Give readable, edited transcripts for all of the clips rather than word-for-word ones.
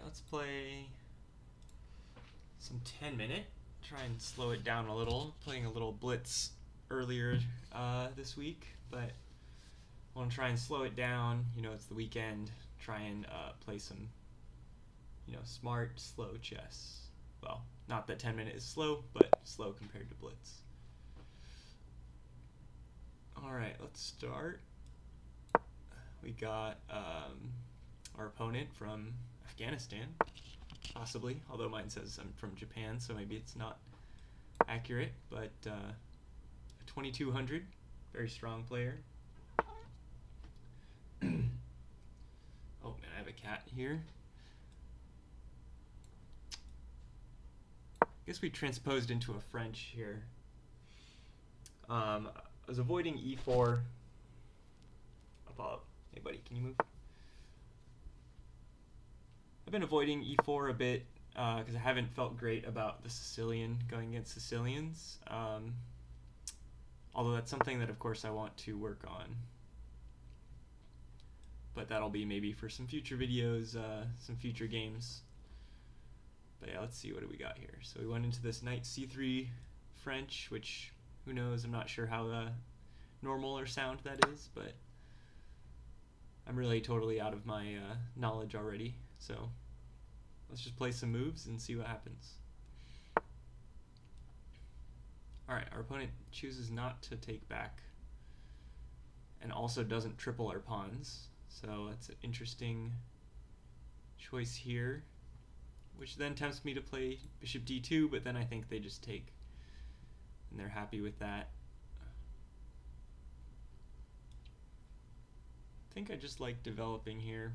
let's play some 10-minute. Try and slow it down a little. Playing a little blitz earlier this week, but I want to try and slow it down. You know, it's the weekend. Try and play some, smart, slow chess. Well, not that 10-minute is slow, but slow compared to blitz. Alright, let's start. We got our opponent from Afghanistan, possibly, although mine says I'm from Japan, so maybe it's not accurate, but 2200, very strong player. Oh man, I have a cat here. I guess we transposed into a French here. I was avoiding e4. Hey buddy, can you move? I've been avoiding e4 a bit because I haven't felt great about the Sicilian going against Sicilians. Although that's something that of course I want to work on. But that'll be maybe for some future videos, some future games. But yeah, let's see, what do we got here? So we went into this knight c3 French, which, who knows, I'm not sure how normal or sound that is, but I'm really totally out of my knowledge already. So let's just play some moves and see what happens. Alright, our opponent chooses not to take back and also doesn't triple our pawns. So that's an interesting choice here, which then tempts me to play bishop d2, but then I think they just take, and they're happy with that. I think I just like developing here.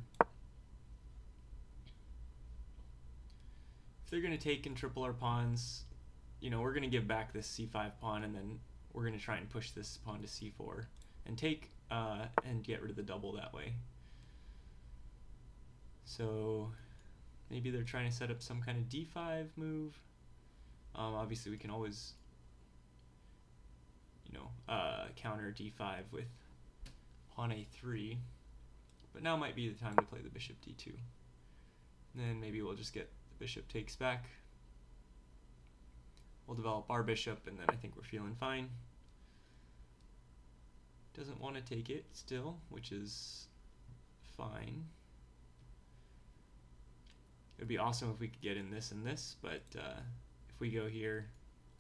If they're going to take and triple our pawns, we're going to give back this c5 pawn, and then we're going to try and push this pawn to c4 and take and get rid of the double that way. So maybe they're trying to set up some kind of d5 move. Obviously we can always counter d5 with pawn a3, but now might be the time to play the bishop d2. And then maybe we'll just get the bishop takes back. We'll develop our bishop, and then I think we're feeling fine. Doesn't want to take it still, which is fine. It would be awesome if we could get in this and this, but if we go here,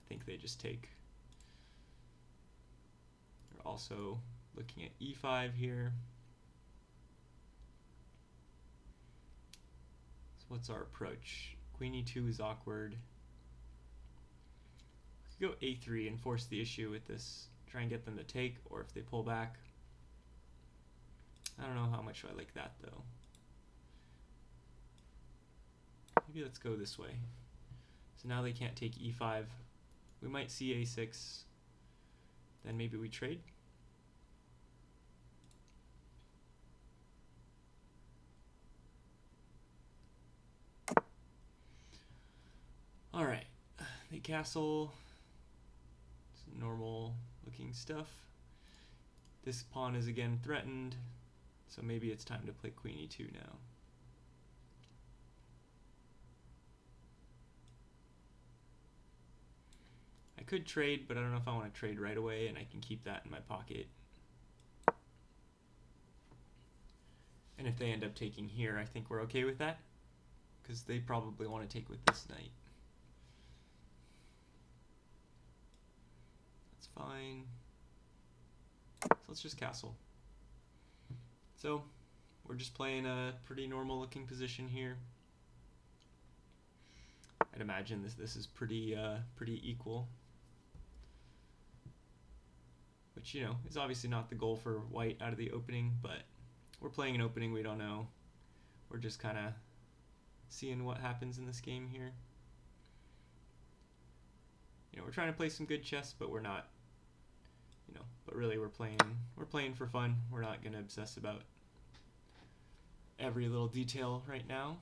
I think they just take. We're also looking at e5 here. So what's our approach? Queen e2 is awkward. We could go a3 and force the issue with this. Try and get them to take, or if they pull back. I don't know how much I like that though. Maybe let's go this way. So now they can't take e5. We might see a6. Then maybe we trade. Alright, they castle. It's normal looking stuff. This pawn is again threatened, so maybe it's time to play queen e2 now. I could trade, but I don't know if I want to trade right away, and I can keep that in my pocket. And if they end up taking here, I think we're okay with that, because they probably want to take with this knight. That's fine. So let's just castle. So we're just playing a pretty normal looking position here. I'd imagine this is pretty equal, which is obviously not the goal for white out of the opening, but we're playing an opening we don't know. We're just kind of seeing what happens in this game here. We're trying to play some good chess, but we're not. But really we're playing for fun. We're not going to obsess about every little detail right now.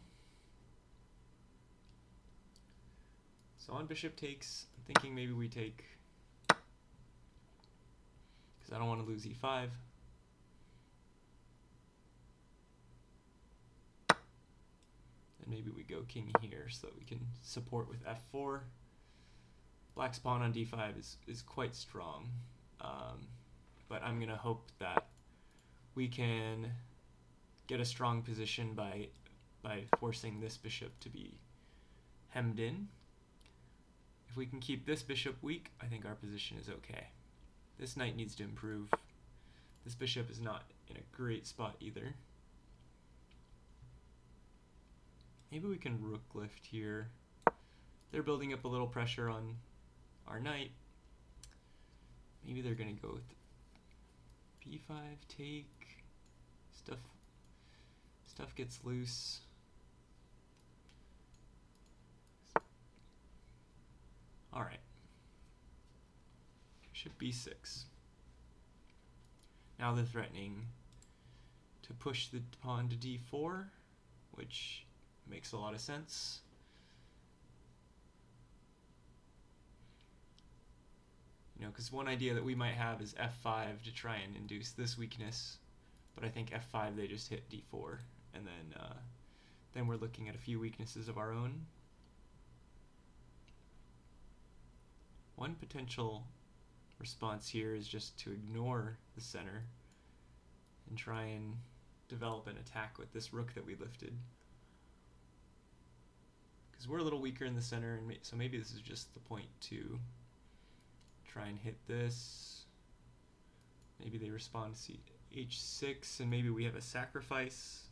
So on bishop takes, I'm thinking maybe we take, because I don't want to lose e5. And maybe we go king here so that we can support with f4. Black's pawn on d5 is quite strong, but I'm going to hope that we can get a strong position by forcing this bishop to be hemmed in. If we can keep this bishop weak, I think our position is okay. This knight needs to improve. This bishop is not in a great spot either. Maybe we can rook lift here. They're building up a little pressure on our knight. Maybe they're going to go with b5, take. Stuff gets loose. All right. Bishop b6. Now they're threatening to push the pawn to d4, which makes a lot of sense. You know, because one idea that we might have is f5 to try and induce this weakness, but I think f5 they just hit d4, and then we're looking at a few weaknesses of our own. One potential response here is just to ignore the center and try and develop an attack with this rook that we lifted. Because we're a little weaker in the center, and so maybe this is just the point to try and hit this. Maybe they respond to h6, and maybe we have a sacrifice.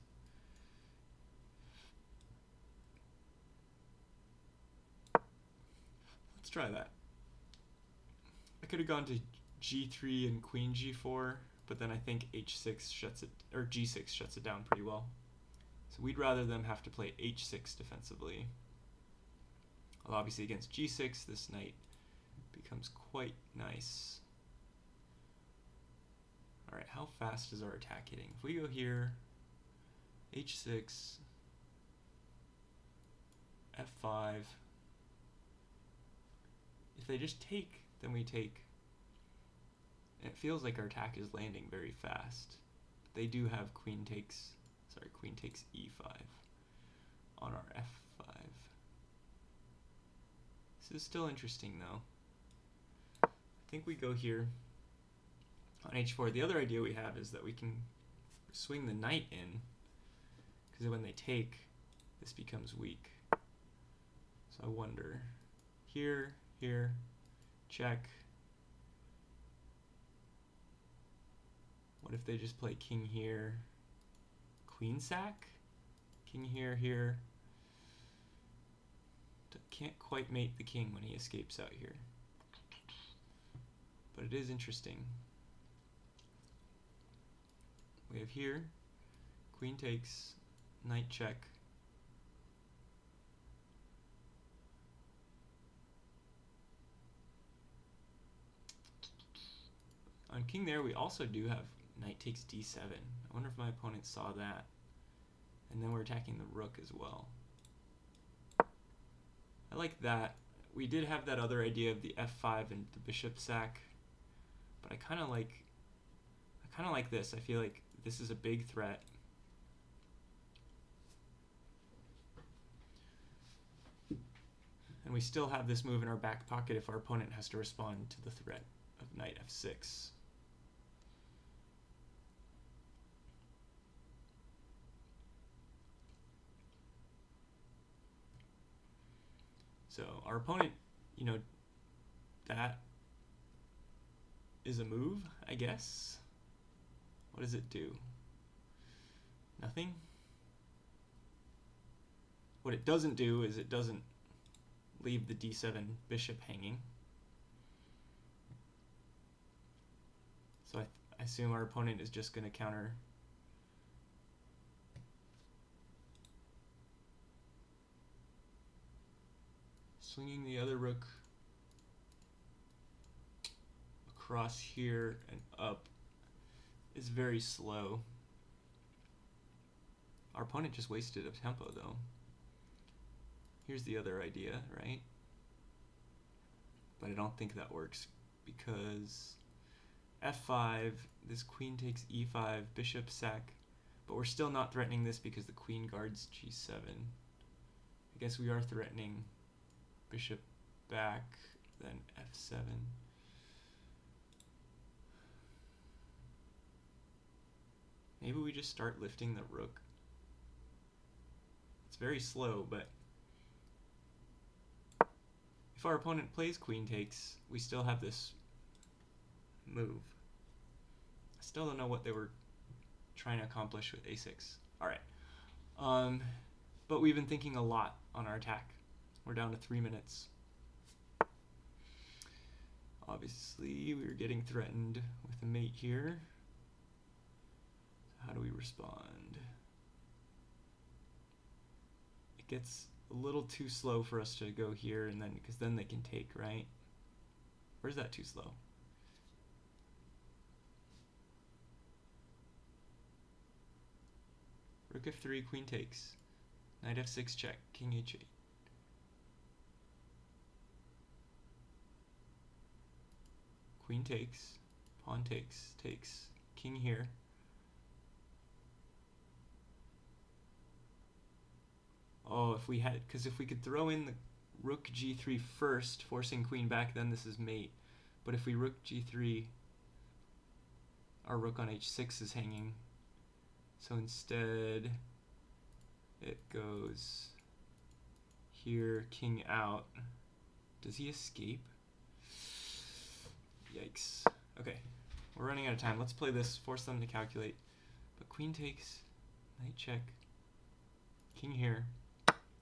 Let's try that. I could have gone to g3 and queen g4, but then I think h6 shuts it, or g6 shuts it down pretty well. So we'd rather them have to play h6 defensively. Well, obviously against g6, this knight becomes quite nice. All right, how fast is our attack hitting? If we go here, h6, f5, if they just take, then we take. And it feels like our attack is landing very fast. But they do have queen takes e5 on our f5. This is still interesting though. I think we go here on h4. The other idea we have is that we can swing the knight in, because when they take, this becomes weak. So I wonder, here, check. What if they just play king here, queen sack, king here. Can't quite mate the king when he escapes out here, but it is interesting. We have here, queen takes, knight check. On king there, we also do have knight takes d7. I wonder if my opponent saw that. And then we're attacking the rook as well. I like that. We did have that other idea of the f5 and the bishop sack, but I kind of like this. I feel like this is a big threat. And we still have this move in our back pocket if our opponent has to respond to the threat of knight f6. So our opponent, you know, that is a move, I guess. What does it do? Nothing? What it doesn't do is it doesn't leave the d7 bishop hanging. So I assume our opponent is just going to counter. Swinging the other rook across here and up is very slow. Our opponent just wasted a tempo though. Here's the other idea, right? But I don't think that works because f5, this queen takes e5, bishop sack, but we're still not threatening this because the queen guards g7. I guess we are threatening bishop back, then f7. Maybe we just start lifting the rook. It's very slow, but if our opponent plays queen takes, we still have this move. I still don't know what they were trying to accomplish with a6. Alright. But we've been thinking a lot on our attack. We're down to 3 minutes. Obviously, we're getting threatened with a mate here. So how do we respond? It gets a little too slow for us to go here, and then because then they can take, right? Where's that too slow? Rook f3, queen takes. Knight f6 check, king h8. Queen takes, pawn takes, takes, king here. Oh, if we had, because if we could throw in the rook g3 first, forcing queen back, then this is mate. But if we rook g3, our rook on h6 is hanging. So instead, it goes here, king out. Does he escape? Yikes. Okay, we're running out of time. Let's play this, force them to calculate. But queen takes, knight check, king here.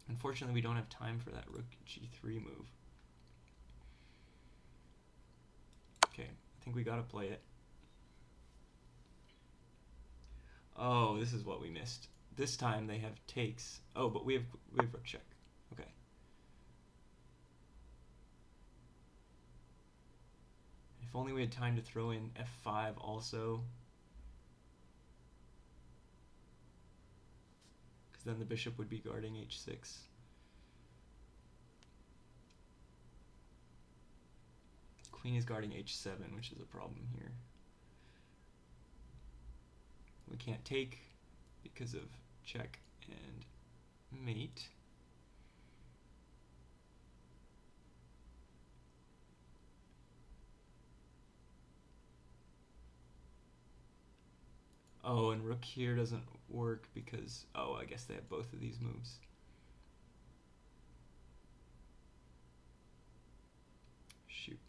Unfortunately, we don't have time for that rook g3 move. Okay, I think we gotta play it. Oh, this is what we missed. This time they have takes. Oh, but we have rook check. Okay. If only we had time to throw in f5 also. Because then the bishop would be guarding h6. Queen is guarding h7, which is a problem here. We can't take because of check and mate. Oh, and rook here doesn't work because, oh, I guess they have both of these moves. Shoot.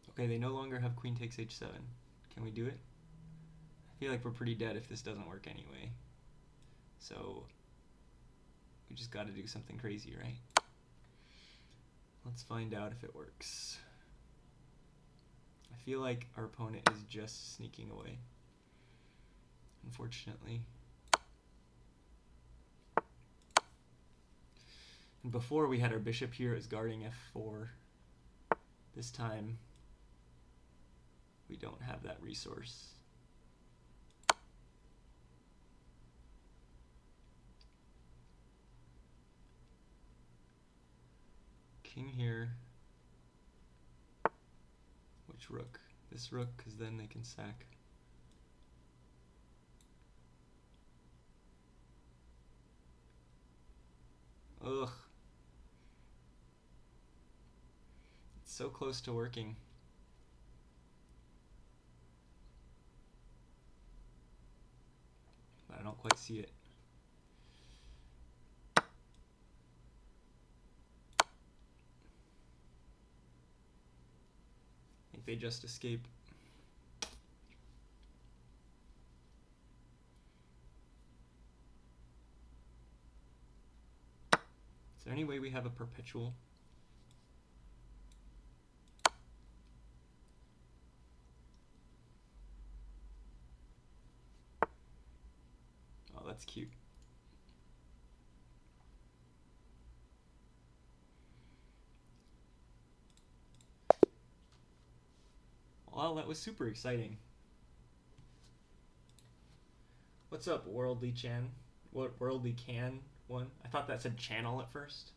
Okay, they no longer have queen takes h7. Can we do it? I feel like we're pretty dead if this doesn't work anyway. So we just got to do something crazy, right? Let's find out if it works. I feel like our opponent is just sneaking away, unfortunately. And before we had our bishop here as guarding f4. This time we don't have that resource. King here. Which rook? This rook, because then they can sack. Ugh. It's so close to working. But I don't quite see it. I think they just escape. Is there any way we have a perpetual? Oh, that's cute. Well, that was super exciting. What's up, Worldly Chan? What Worldly Can? one. I thought that said channel at first.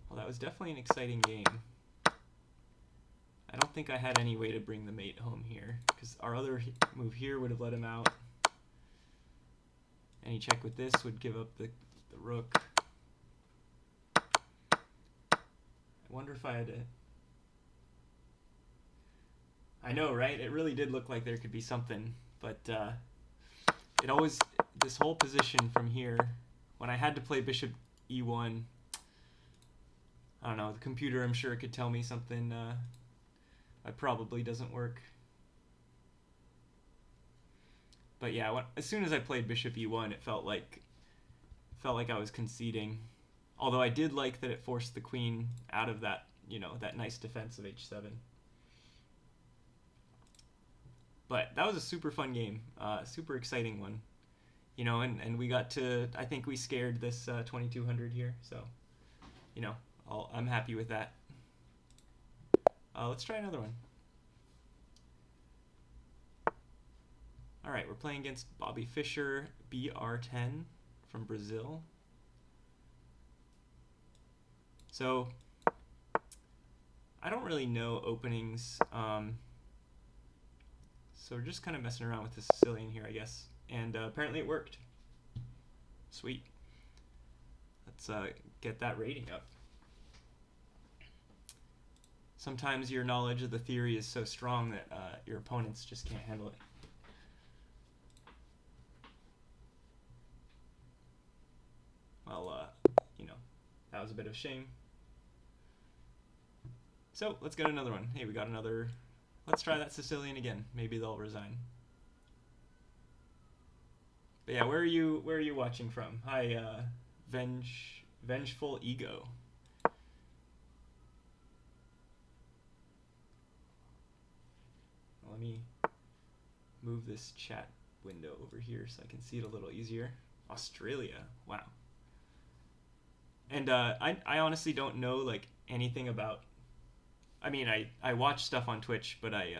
Well, that was definitely an exciting game. I don't think I had any way to bring the mate home here, because our other move here would have let him out. Any check with this would give up the rook. I wonder if I had to... I know, right? It really did look like there could be something, but it always... This whole position from here, when I had to play bishop e1, I don't know, the computer, I'm sure, could tell me something that probably doesn't work. But yeah, as soon as I played bishop e1, it felt like I was conceding. Although I did like that it forced the queen out of that, that nice defense of h7. But that was a super fun game, super exciting one. And we got to, I think we scared this 2200 here, so, I'm happy with that. Let's try another one. All right, we're playing against Bobby Fischer, BR10 from Brazil. So, I don't really know openings, so we're just kind of messing around with the Sicilian here, I guess. And apparently it worked. Sweet. Let's get that rating up. Sometimes your knowledge of the theory is so strong that your opponents just can't handle it. Well, that was a bit of a shame. So let's get another one. Hey, we got another. Let's try that Sicilian again. Maybe they'll resign. But yeah, where are you watching from? Hi, Vengeful Ego. Let me move this chat window over here so I can see it a little easier. Australia, wow. And I honestly don't know like anything about. I mean, I watch stuff on Twitch, but I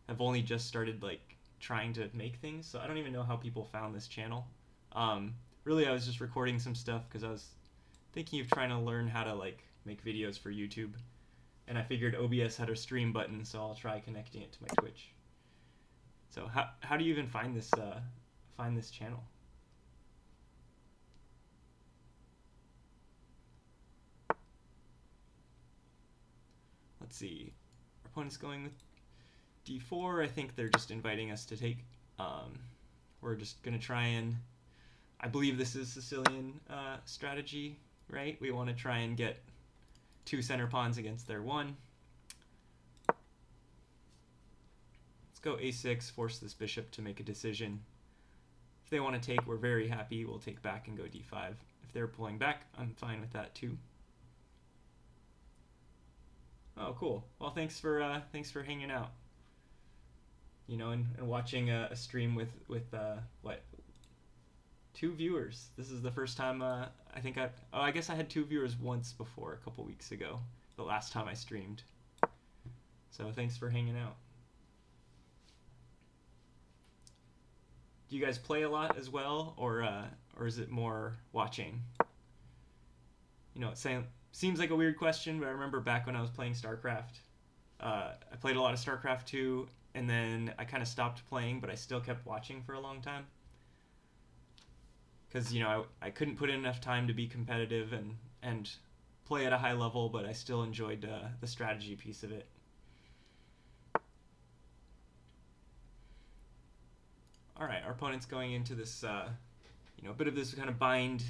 have only just started like trying to make things, so I don't even know how people found this channel. Really, I was just recording some stuff because I was thinking of trying to learn how to like make videos for YouTube, and I figured OBS had a stream button, so I'll try connecting it to my Twitch. So how do you even find this channel? Let's see. Our opponent's going with d4. I think they're just inviting us to take. We're just going to try and... I believe this is Sicilian strategy, right? We want to try and get 2 center pawns against their 1. Let's go a6, force this bishop to make a decision. If they want to take, we're very happy. We'll take back and go d5. If they're pulling back, I'm fine with that too. Oh, cool. Well, thanks for hanging out. And watching a stream with what, 2 viewers. This is the first time I guess I had 2 viewers once before, a couple weeks ago, the last time I streamed. So thanks for hanging out. Do you guys play a lot as well, or is it more watching? It seems like a weird question, but I remember back when I was playing StarCraft, I played a lot of StarCraft 2, and then I kind of stopped playing, but I still kept watching for a long time. Because, I couldn't put in enough time to be competitive and play at a high level, but I still enjoyed the strategy piece of it. All right, our opponent's going into this, a bit of this kind of bind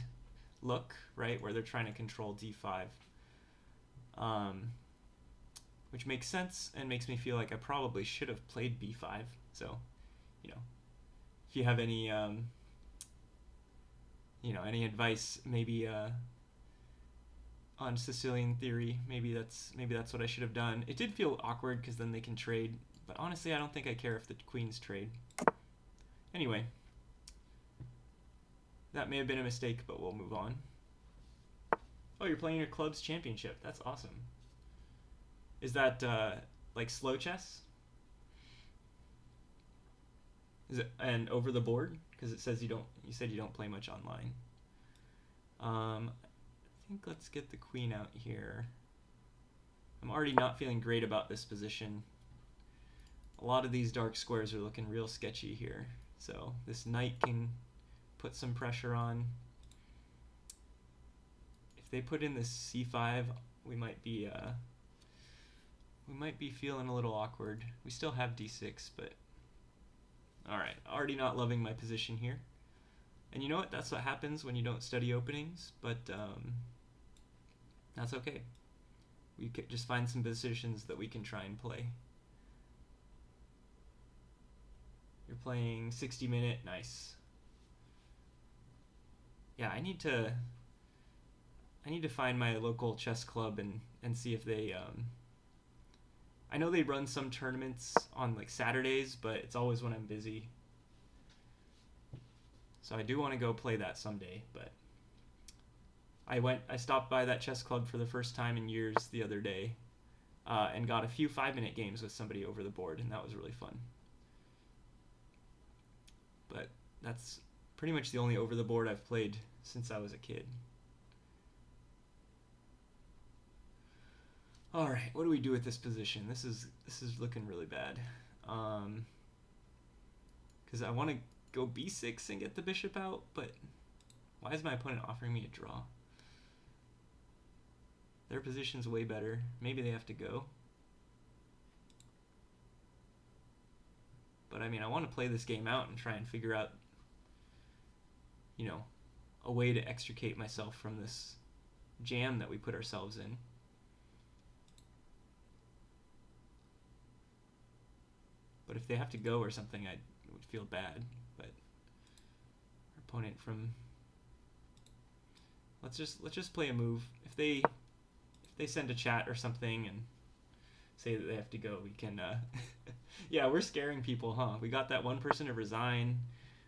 look, right, where they're trying to control d5, which makes sense and makes me feel like I probably should have played b5. So, if you have any, any advice, maybe on Sicilian theory, maybe that's what I should have done. It did feel awkward because then they can trade, but honestly, I don't think I care if the queens trade. Anyway, that may have been a mistake, but we'll move on. Oh, you're playing your club's championship. That's awesome. Is that like slow chess? Is it and over the board? Because it says you don't. You said you don't play much online. I think let's get the queen out here. I'm already not feeling great about this position. A lot of these dark squares are looking real sketchy here. So this knight can put some pressure on. If they put in this c5, we might be feeling a little awkward. We still have d6, but all right, already not loving my position here. And you know what? That's what happens when you don't study openings, but that's okay. We could just find some positions that we can try and play. You're playing 60-minute, nice. Yeah, I need to find my local chess club and see if they I know they run some tournaments on like Saturdays, but it's always when I'm busy. So I do want to go play that someday, but I stopped by that chess club for the first time in years the other day, and got a few 5-minute games with somebody over the board, and that was really fun. But that's pretty much the only over the board I've played since I was a kid. All right, what do we do with this position? This is looking really bad. Because I want to go b6 and get the bishop out, but why is my opponent offering me a draw? Their position's way better. Maybe they have to go. But I mean, I want to play this game out and try and figure out, you know, a way to extricate myself from this jam that we put ourselves in. But if they have to go or something, I would feel bad. But our opponent from let's just play a move. If they send a chat or something and say that they have to go, we can yeah, we're scaring people, huh? We got that one person to resign.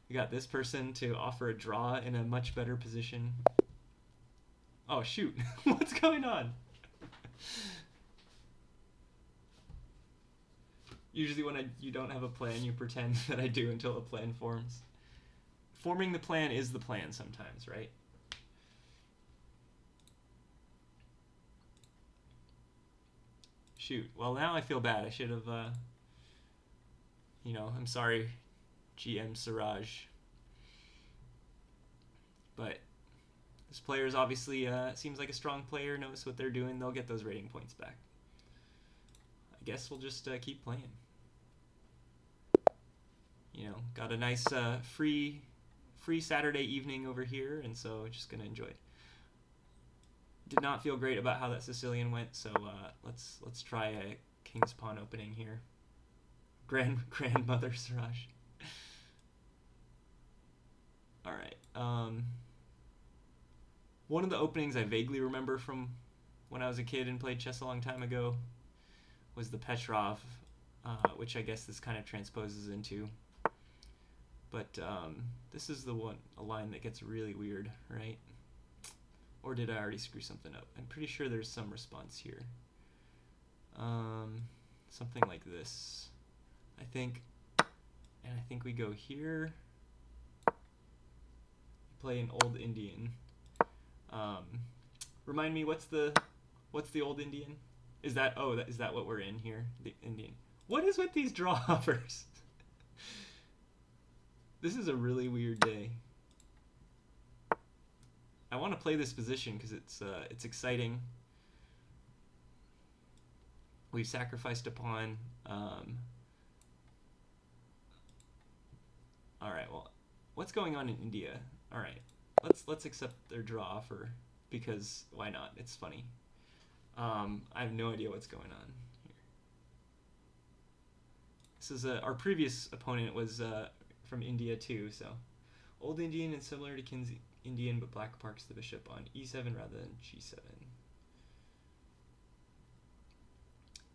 We got this person to offer a draw in a much better position. Oh shoot. What's going on? Usually when you don't have a plan, you pretend that I do until a plan forms. Forming the plan is the plan sometimes, right? Shoot. Well, now I feel bad. I should have, I'm sorry, GM Siraj. But this player is obviously, seems like a strong player, knows what they're doing. They'll get those rating points back. I guess we'll just keep playing. Got a nice free Saturday evening over here, and so just gonna enjoy it. Did not feel great about how that Sicilian went, so let's try a king's pawn opening here. Grandmother Siraj. All right. One of the openings I vaguely remember from when I was a kid and played chess a long time ago was the Petrov, which I guess this kind of transposes into. But this is a line that gets really weird, right? Or did I already screw something up? I'm pretty sure there's some response here. Something like this, I think. And I think we go here. Play an old Indian. Remind me, what's the old Indian? Is that what we're in here? The Indian. What is with these draw offers? This is a really weird day. I want to play this position because it's exciting. We've sacrificed a pawn. All right. Well, what's going on in India? All right. Let's accept their draw offer because why not? It's funny. I have no idea what's going on here. This is our previous opponent was from India too, so old Indian and similar to King's Indian, but black parks the bishop on e7 rather than g7.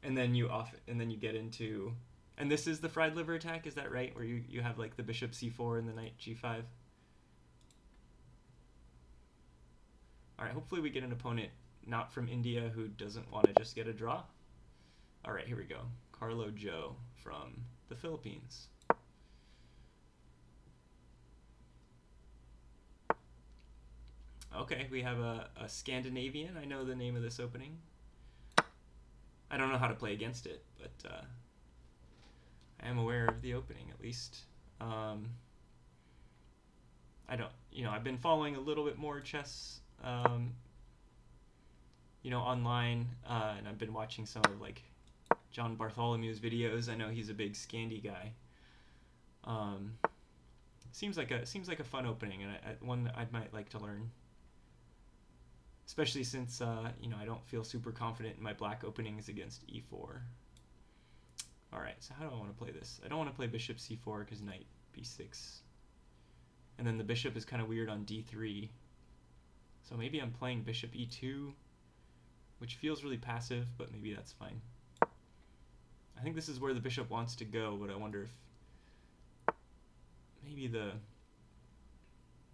And then you get into, and this is the fried liver attack, is that right? Where you have like the bishop c4 and the knight g5. All right, hopefully we get an opponent not from India who doesn't want to just get a draw. All right, here we go. Carlo Joe from the Philippines. Okay, we have a Scandinavian. I know the name of this opening. I don't know how to play against it, but I am aware of the opening at least. I don't, I've been following a little bit more chess, online, and I've been watching some of like John Bartholomew's videos. I know he's a big Scandi guy. Seems like a fun opening, and one I might like to learn. Especially since I don't feel super confident in my black openings against e4. All right, so how do I want to play this? I don't want to play bishop c4 because knight b6, and then the bishop is kind of weird on d3. So maybe I'm playing bishop e2, which feels really passive, but maybe that's fine. I think this is where the bishop wants to go, but I wonder if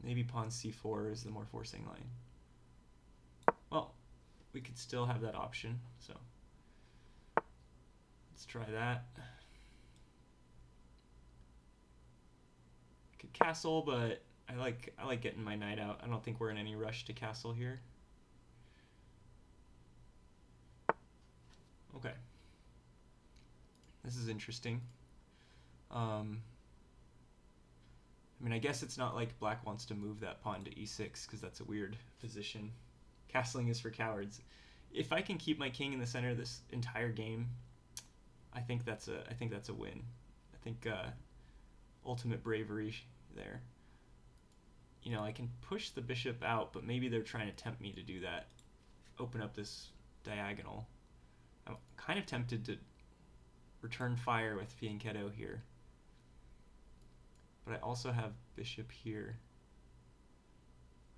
maybe pawn c4 is the more forcing line. Well, we could still have that option, so let's try that. Could castle, but I like getting my knight out. I don't think we're in any rush to castle here. Okay. This is interesting. I mean, I guess it's not like black wants to move that pawn to e6 because that's a weird position. Castling is for cowards. If I can keep my king in the center this entire game, I think that's a win. I think ultimate bravery there. I can push the bishop out, but maybe they're trying to tempt me to do that. Open up this diagonal. I'm kind of tempted to return fire with fianchetto here. But I also have bishop here.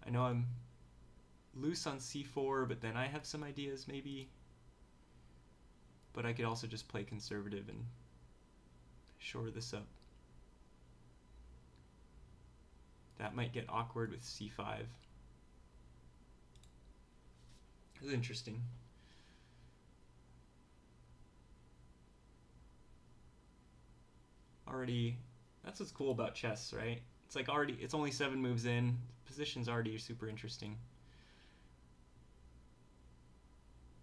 I know I'm loose on c4, but then I have some ideas maybe. But I could also just play conservative and shore this up. That might get awkward with c5. This is interesting. Already, that's what's cool about chess, right? It's like it's only 7 moves in. Position's already super interesting.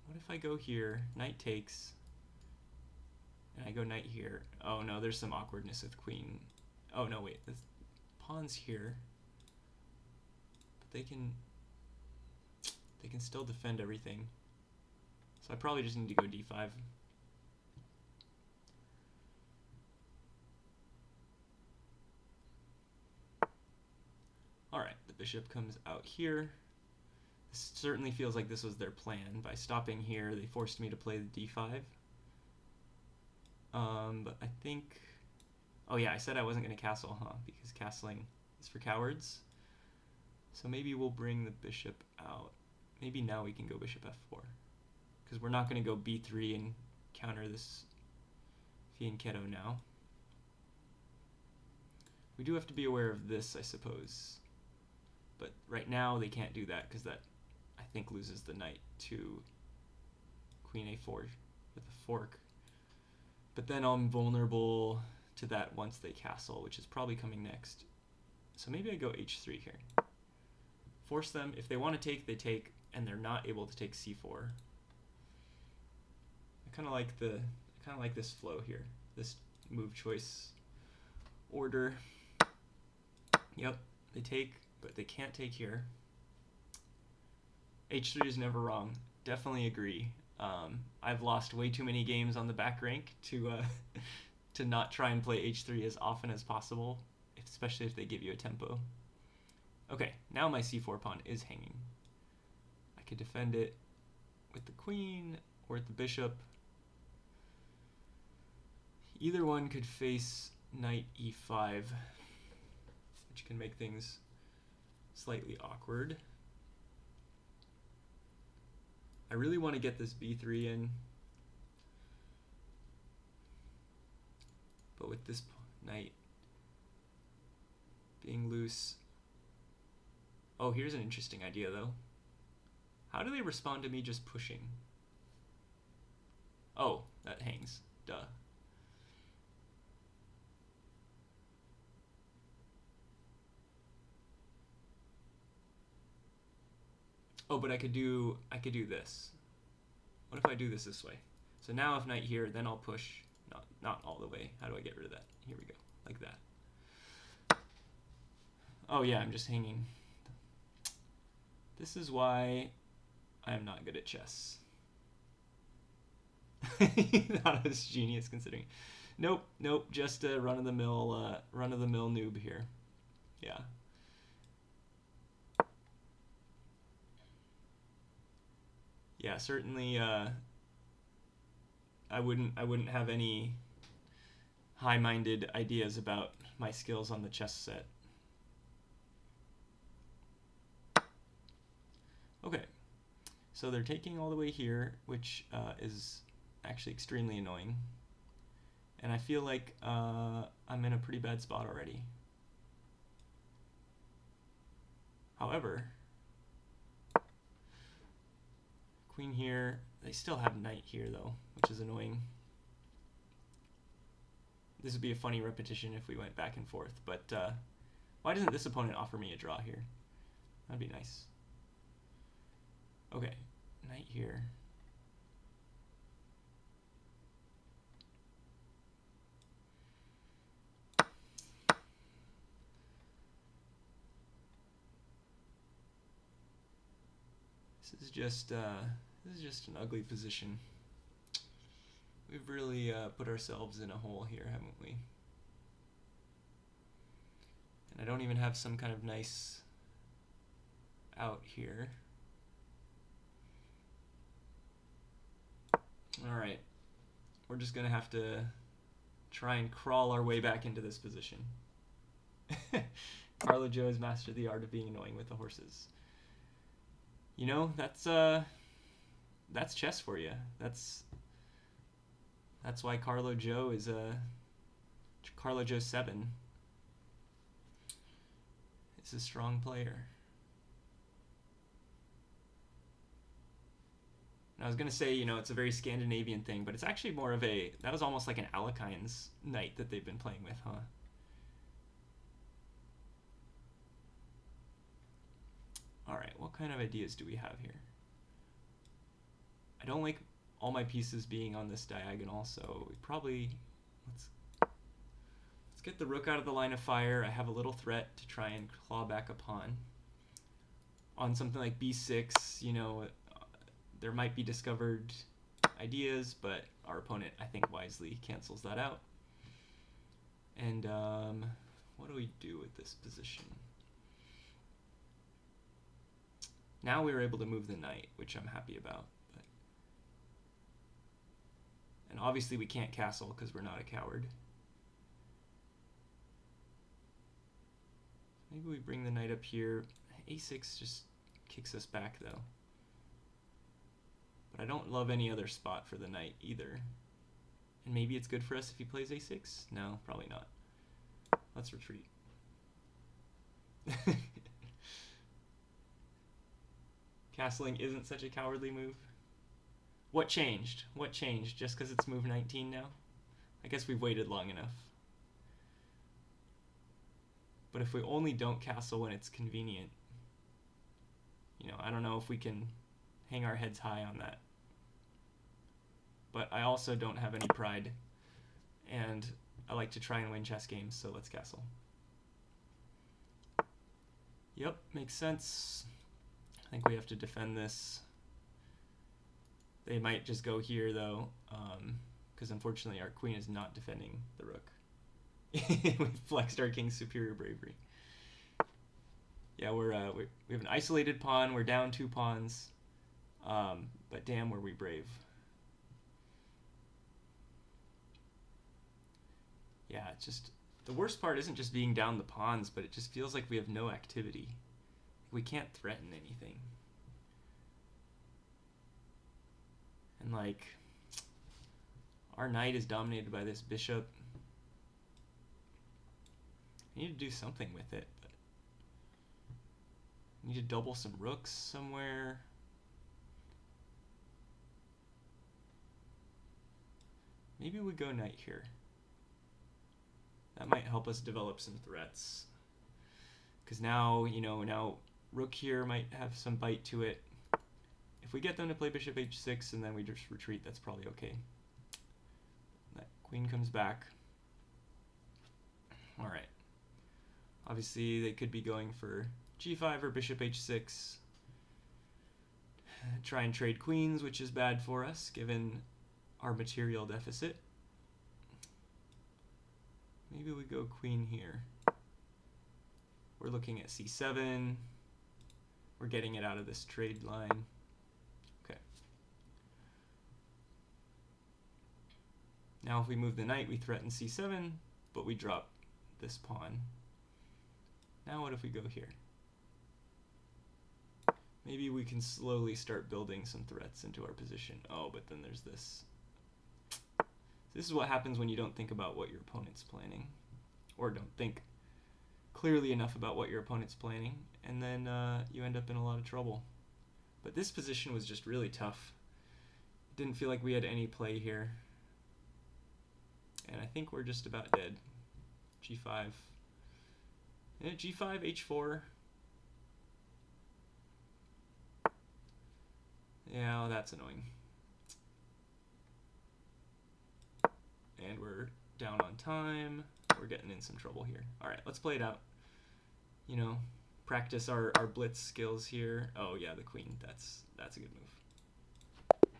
What if I go here, knight takes, and I go knight here? Oh no, there's some awkwardness with queen. Oh no, wait, the pawn's here, but they can still defend everything. So I probably just need to go d5. All right, the bishop comes out here. This certainly feels like this was their plan. By stopping here, they forced me to play the d5. But I think, oh yeah, I said I wasn't going to castle, huh? Because castling is for cowards. So maybe we'll bring the bishop out. Maybe now we can go bishop f4. Because we're not going to go b3 and counter this fianchetto now. We do have to be aware of this, I suppose. But right now they can't do that because that, I think, loses the knight to queen a4 with a fork. But then I'm vulnerable to that once they castle, which is probably coming next. So maybe I go h3 here. Force them. If they want to take, they take, and they're not able to take c4. I kind of like this flow here, this move choice order. Yep, they take, but they can't take here. h3 is never wrong. Definitely agree. I've lost way too many games on the back rank to to not try and play h3 as often as possible, especially if they give you a tempo. Okay, now my c4 pawn is hanging. I could defend it with the queen or with the bishop. Either one could face knight e5, which can make things slightly awkward. I really want to get this b3 in, but with this knight being loose. Oh, here's an interesting idea though. How do they respond to me just pushing? Oh, that hangs. Duh. Oh, but I could do this. What if I do this way? So now if knight here, then I'll push, not all the way. How do I get rid of that? Here we go, like that. Oh yeah, I'm just hanging. This is why I'm not good at chess. Not as genius considering. Nope, just a run-of-the-mill noob here. Yeah. Yeah, certainly I wouldn't have any high-minded ideas about my skills on the chess set. Okay, so they're taking all the way here, which is actually extremely annoying. And I feel like I'm in a pretty bad spot already. However, queen here, they still have knight here though, which is annoying. This would be a funny repetition if we went back and forth, but why doesn't this opponent offer me a draw here? That'd be nice. Okay, knight here. This is just an ugly position. We've really put ourselves in a hole here, haven't we? And I don't even have some kind of nice out here. Alright, we're just gonna have to try and crawl our way back into this position. Carlo Joe has mastered the art of being annoying with the horses. You know, that's chess for you. That's why Carlo Joe is Carlo Joe 7 is a strong player. And I was gonna say, you know, it's a very Scandinavian thing, but it's actually more of that was almost like an Alekhines knight that they've been playing with, huh? Alright, what kind of ideas do we have here? I don't like all my pieces being on this diagonal, so we probably let's get the rook out of the line of fire. I have a little threat to try and claw back a pawn. On something like b6, you know, there might be discovered ideas, but our opponent, I think, wisely cancels that out. And what do we do with this position? Now we were able to move the knight, which I'm happy about. And obviously we can't castle because we're not a coward. Maybe we bring the knight up here. a6 just kicks us back though. But I don't love any other spot for the knight either. And maybe it's good for us if he plays a6? No, probably not. Let's retreat. Castling isn't such a cowardly move. What changed? What changed? Just because it's move 19 now? I guess we've waited long enough. But if we only don't castle when it's convenient, you know, I don't know if we can hang our heads high on that. But I also don't have any pride, and I like to try and win chess games, so let's castle. Yep, makes sense. I think we have to defend this. They might just go here, though, because unfortunately our queen is not defending the rook. We flexed our king's superior bravery. Yeah, we have an isolated pawn. We're down 2 pawns, but damn, were we brave. Yeah, it's just the worst part isn't just being down the pawns, but it just feels like we have no activity. We can't threaten anything. And like, our knight is dominated by this bishop. I need to do something with it, but I need to double some rooks somewhere. Maybe we go knight here. That might help us develop some threats. Because now, you know, now rook here might have some bite to it. If we get them to play bishop h6 and then we just retreat, that's probably okay. That queen comes back. All right. Obviously, they could be going for g5 or bishop h6. Try and trade queens, which is bad for us, given our material deficit. Maybe we go queen here. We're looking at c7. We're getting it out of this trade line. Okay. Now if we move the knight, we threaten c7, but we drop this pawn. Now what if we go here? Maybe we can slowly start building some threats into our position. Oh, but then there's this. This is what happens when you don't think about what your opponent's planning, or don't think clearly enough about what your opponent's planning, and then you end up in a lot of trouble. But this position was just really tough. Didn't feel like we had any play here. And I think we're just about dead. g5. Yeah, g5, h4. Yeah, well, that's annoying. And we're down on time. We're getting in some trouble here. All right, let's play it out. You know, practice our blitz skills here. Oh yeah, the queen. That's a good move.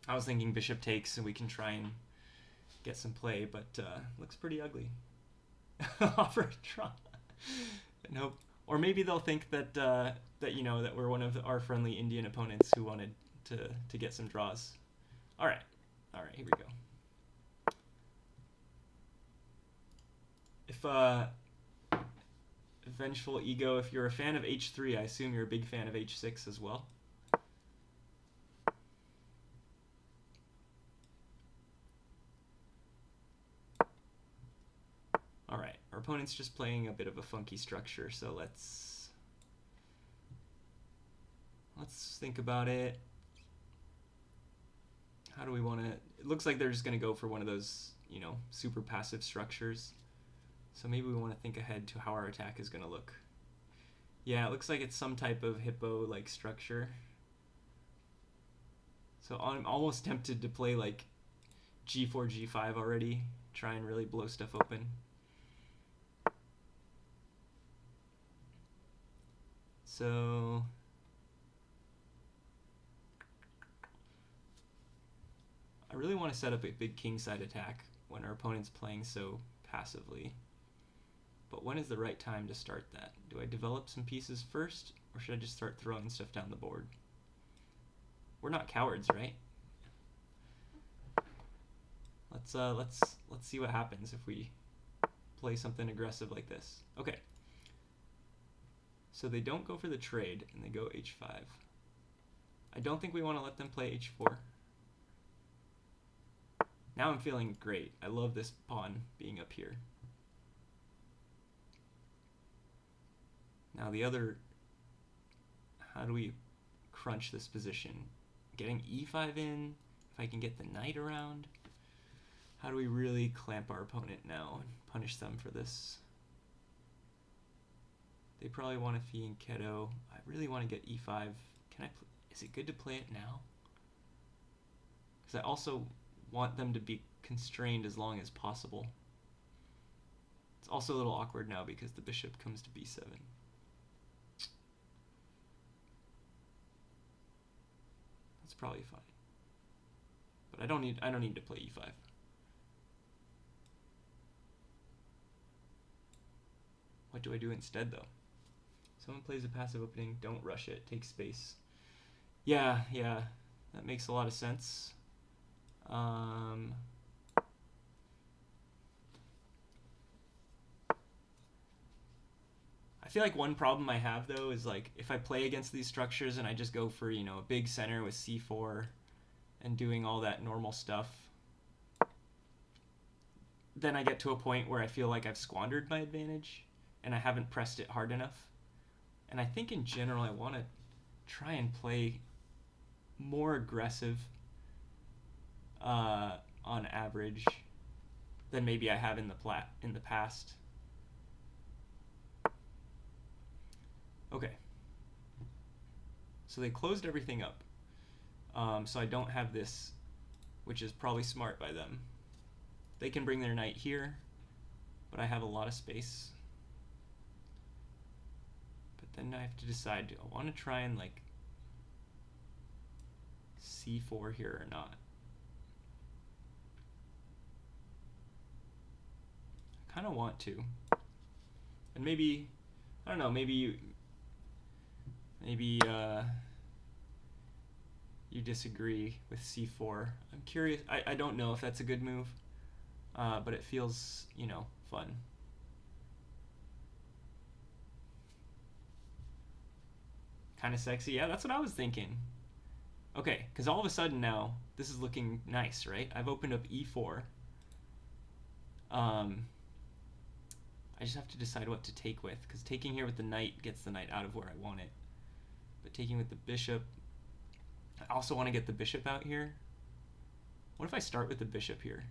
I was thinking bishop takes and we can try and get some play, but looks pretty ugly. Offer a draw. Nope. Or maybe they'll think that that we're one of our friendly Indian opponents who wanted to get some draws. All right, here we go. If Vengeful Ego, if you're a fan of h3, I assume you're a big fan of h6 as well. All right, our opponent's just playing a bit of a funky structure, so let's think about it. How do we want to? It looks like they're just going to go for one of those, super passive structures. So maybe we want to think ahead to how our attack is going to look. Yeah, it looks like it's some type of hippo-like structure. So I'm almost tempted to play like g4, g5 already, try and really blow stuff open. So I really want to set up a big kingside attack when our opponent's playing so passively. But when is the right time to start that? Do I develop some pieces first, or should I just start throwing stuff down the board? We're not cowards, right? Let's see what happens if we play something aggressive like this. Okay. So they don't go for the trade, and they go h5. I don't think we want to let them play h4. Now I'm feeling great. I love this pawn being up here. Now the other, how do we crunch this position? Getting e5 in, if I can get the knight around. How do we really clamp our opponent now and punish them for this? They probably want a fianchetto. I really want to get e5. Is it good to play it now? Because I also want them to be constrained as long as possible. It's also a little awkward now because the bishop comes to b7. That's probably fine. But I don't need to play e5. What do I do instead though? Someone plays a passive opening, don't rush it, take space. Yeah, that makes a lot of sense. I feel like one problem I have though is like if I play against these structures and I just go for, a big center with c4 and doing all that normal stuff, then I get to a point where I feel like I've squandered my advantage and I haven't pressed it hard enough. And I think in general I want to try and play more aggressive on average than maybe I have in the past. Okay. So they closed everything up. So I don't have this, which is probably smart by them. They can bring their knight here, but I have a lot of space. But then I have to decide, do I want to try and like c4 here or not? I kind of want to. And maybe, I don't know, maybe you disagree with c4. I'm curious. I don't know if that's a good move, but it feels, you know, fun. Kind of sexy. Yeah, that's what I was thinking. Okay, because all of a sudden now, this is looking nice, right? I've opened up e4. I just have to decide what to take with, because taking here with the knight gets the knight out of where I want it. But taking with the bishop, I also want to get the bishop out here. What if I start with the bishop here?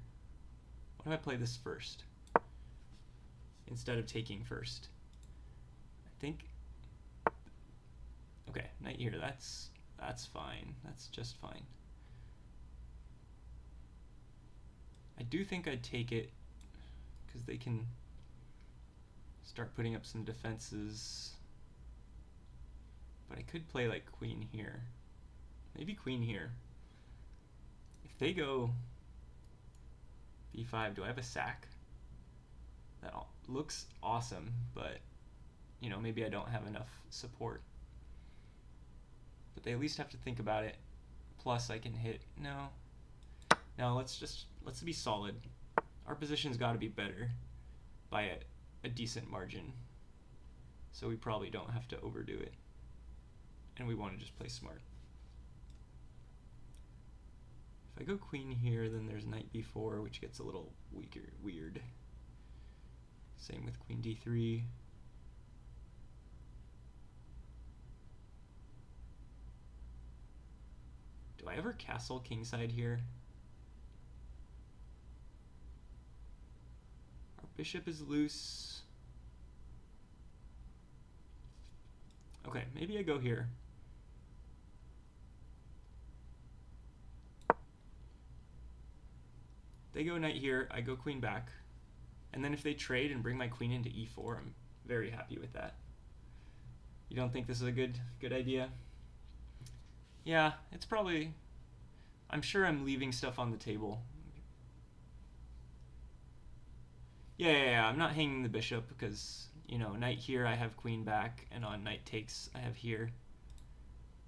What if I play this first instead of taking first? I think, okay, knight here, that's fine. That's just fine. I do think I'd take it because they can start putting up some defenses. But I could play like queen here. Maybe queen here. If they go b5, do I have a sack? That looks awesome, but you know, maybe I don't have enough support. But they at least have to think about it. Plus I can hit, no, let's be solid. Our position's got to be better by a decent margin. So we probably don't have to overdo it. And we want to just play smart. If I go queen here, then there's knight b4, which gets a little weird. Same with queen d3. Do I ever castle kingside here? Our bishop is loose. Okay, maybe I go here. They go knight here, I go queen back. And then if they trade and bring my queen into e4, I'm very happy with that. You don't think this is a good idea? Yeah, it's probably, I'm sure I'm leaving stuff on the table. Yeah, I'm not hanging the bishop because, you know, knight here I have queen back, and on knight takes I have here.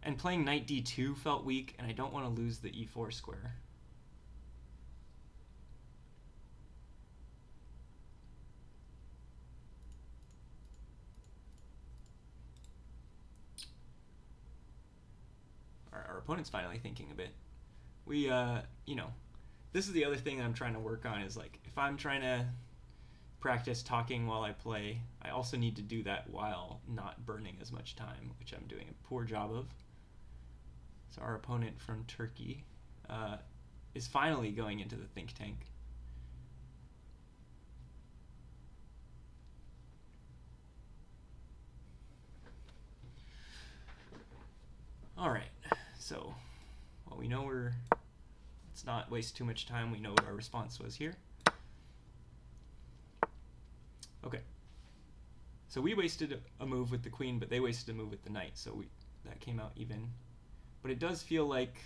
And playing knight d2 felt weak, and I don't want to lose the e4 square. Our opponent's finally thinking a bit. We, you know, this is the other thing that I'm trying to work on is like, if I'm trying to practice talking while I play, I also need to do that while not burning as much time, which I'm doing a poor job of. So our opponent from Turkey is finally going into the think tank. All right, so well, we know let's not waste too much time. We know what our response was here. Okay, so we wasted a move with the queen, but they wasted a move with the knight, so that came out even. But it does feel like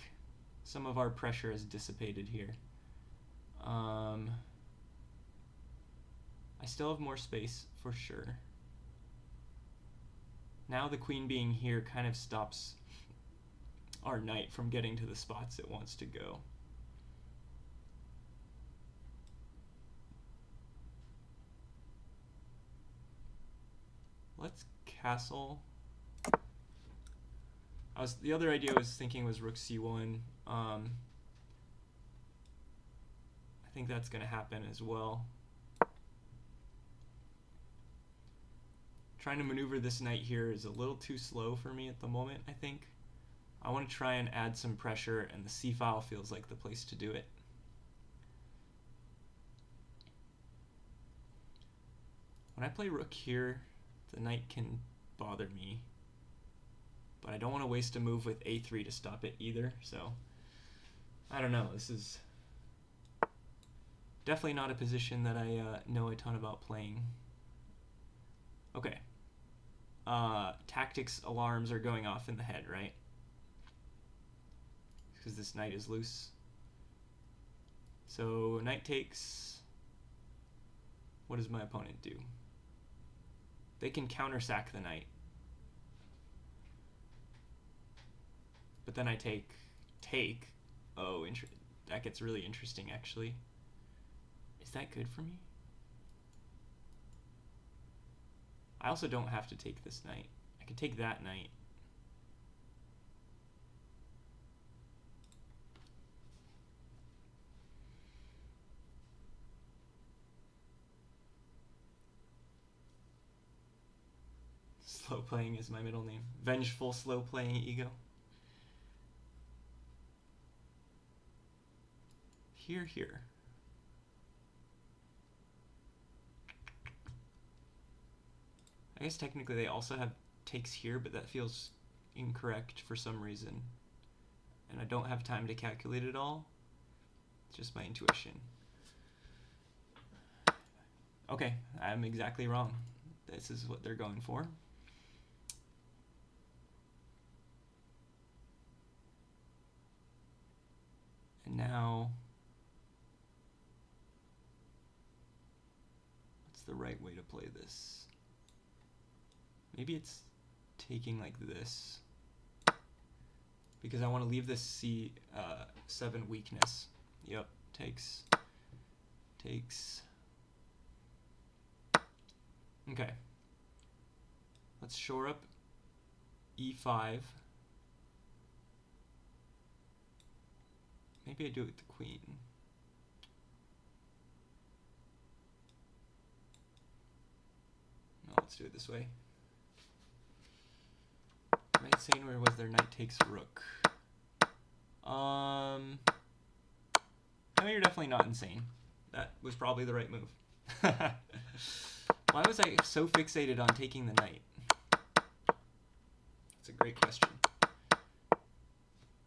some of our pressure is dissipated here. I still have more space for sure. Now the queen being here kind of stops our knight from getting to the spots it wants to go. Let's castle. The other idea I was thinking was rook c1. I think that's going to happen as well. Trying to maneuver this knight here is a little too slow for me at the moment, I think. I want to try and add some pressure, and the c-file feels like the place to do it. When I play rook here, the knight can bother me. but I don't want to waste a move with a3 to stop it either, so I don't know. This is definitely not a position that I know a ton about playing. Okay. Tactics alarms are going off in the head, right? Because this knight is loose. So knight takes. What does my opponent do? They can counter sack the knight. But then I take. Oh, that gets really interesting, actually. Is that good for me? I also don't have to take this knight. I can take that knight. Slow playing is my middle name. Vengeful slow playing ego. Here. I guess technically they also have takes here, but that feels incorrect for some reason. And I don't have time to calculate it all. It's just my intuition. Okay, I'm exactly wrong. This is what they're going for. And now, what's the right way to play this? Maybe it's taking like this, because I want to leave this C7 weakness. Yep, takes. Okay. Let's shore up E5. Maybe I do it with the queen. No, let's do it this way. Am I insane, or was there knight takes rook? No, you're definitely not insane. That was probably the right move. Why was I so fixated on taking the knight? That's a great question.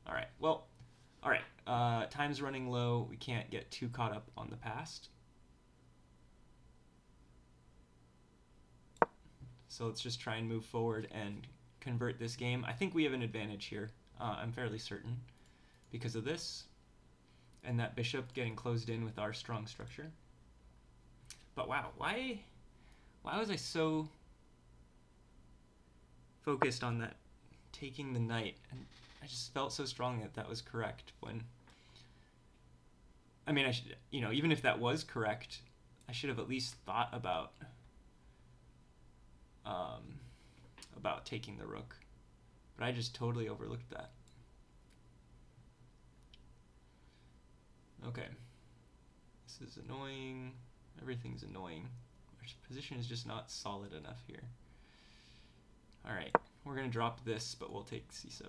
All right, well, all right. Time's running low. We can't get too caught up on the past. So let's just try and move forward and convert this game. I think we have an advantage here. I'm fairly certain because of this and that bishop getting closed in with our strong structure. But wow, why was I so focused on that taking the knight? And I just felt so strongly that that was correct when, I mean, I should, even if that was correct, I should have at least thought about taking the rook. But I just totally overlooked that. Okay. This is annoying. Everything's annoying. Our position is just not solid enough here. Alright, we're going to drop this, but we'll take c7.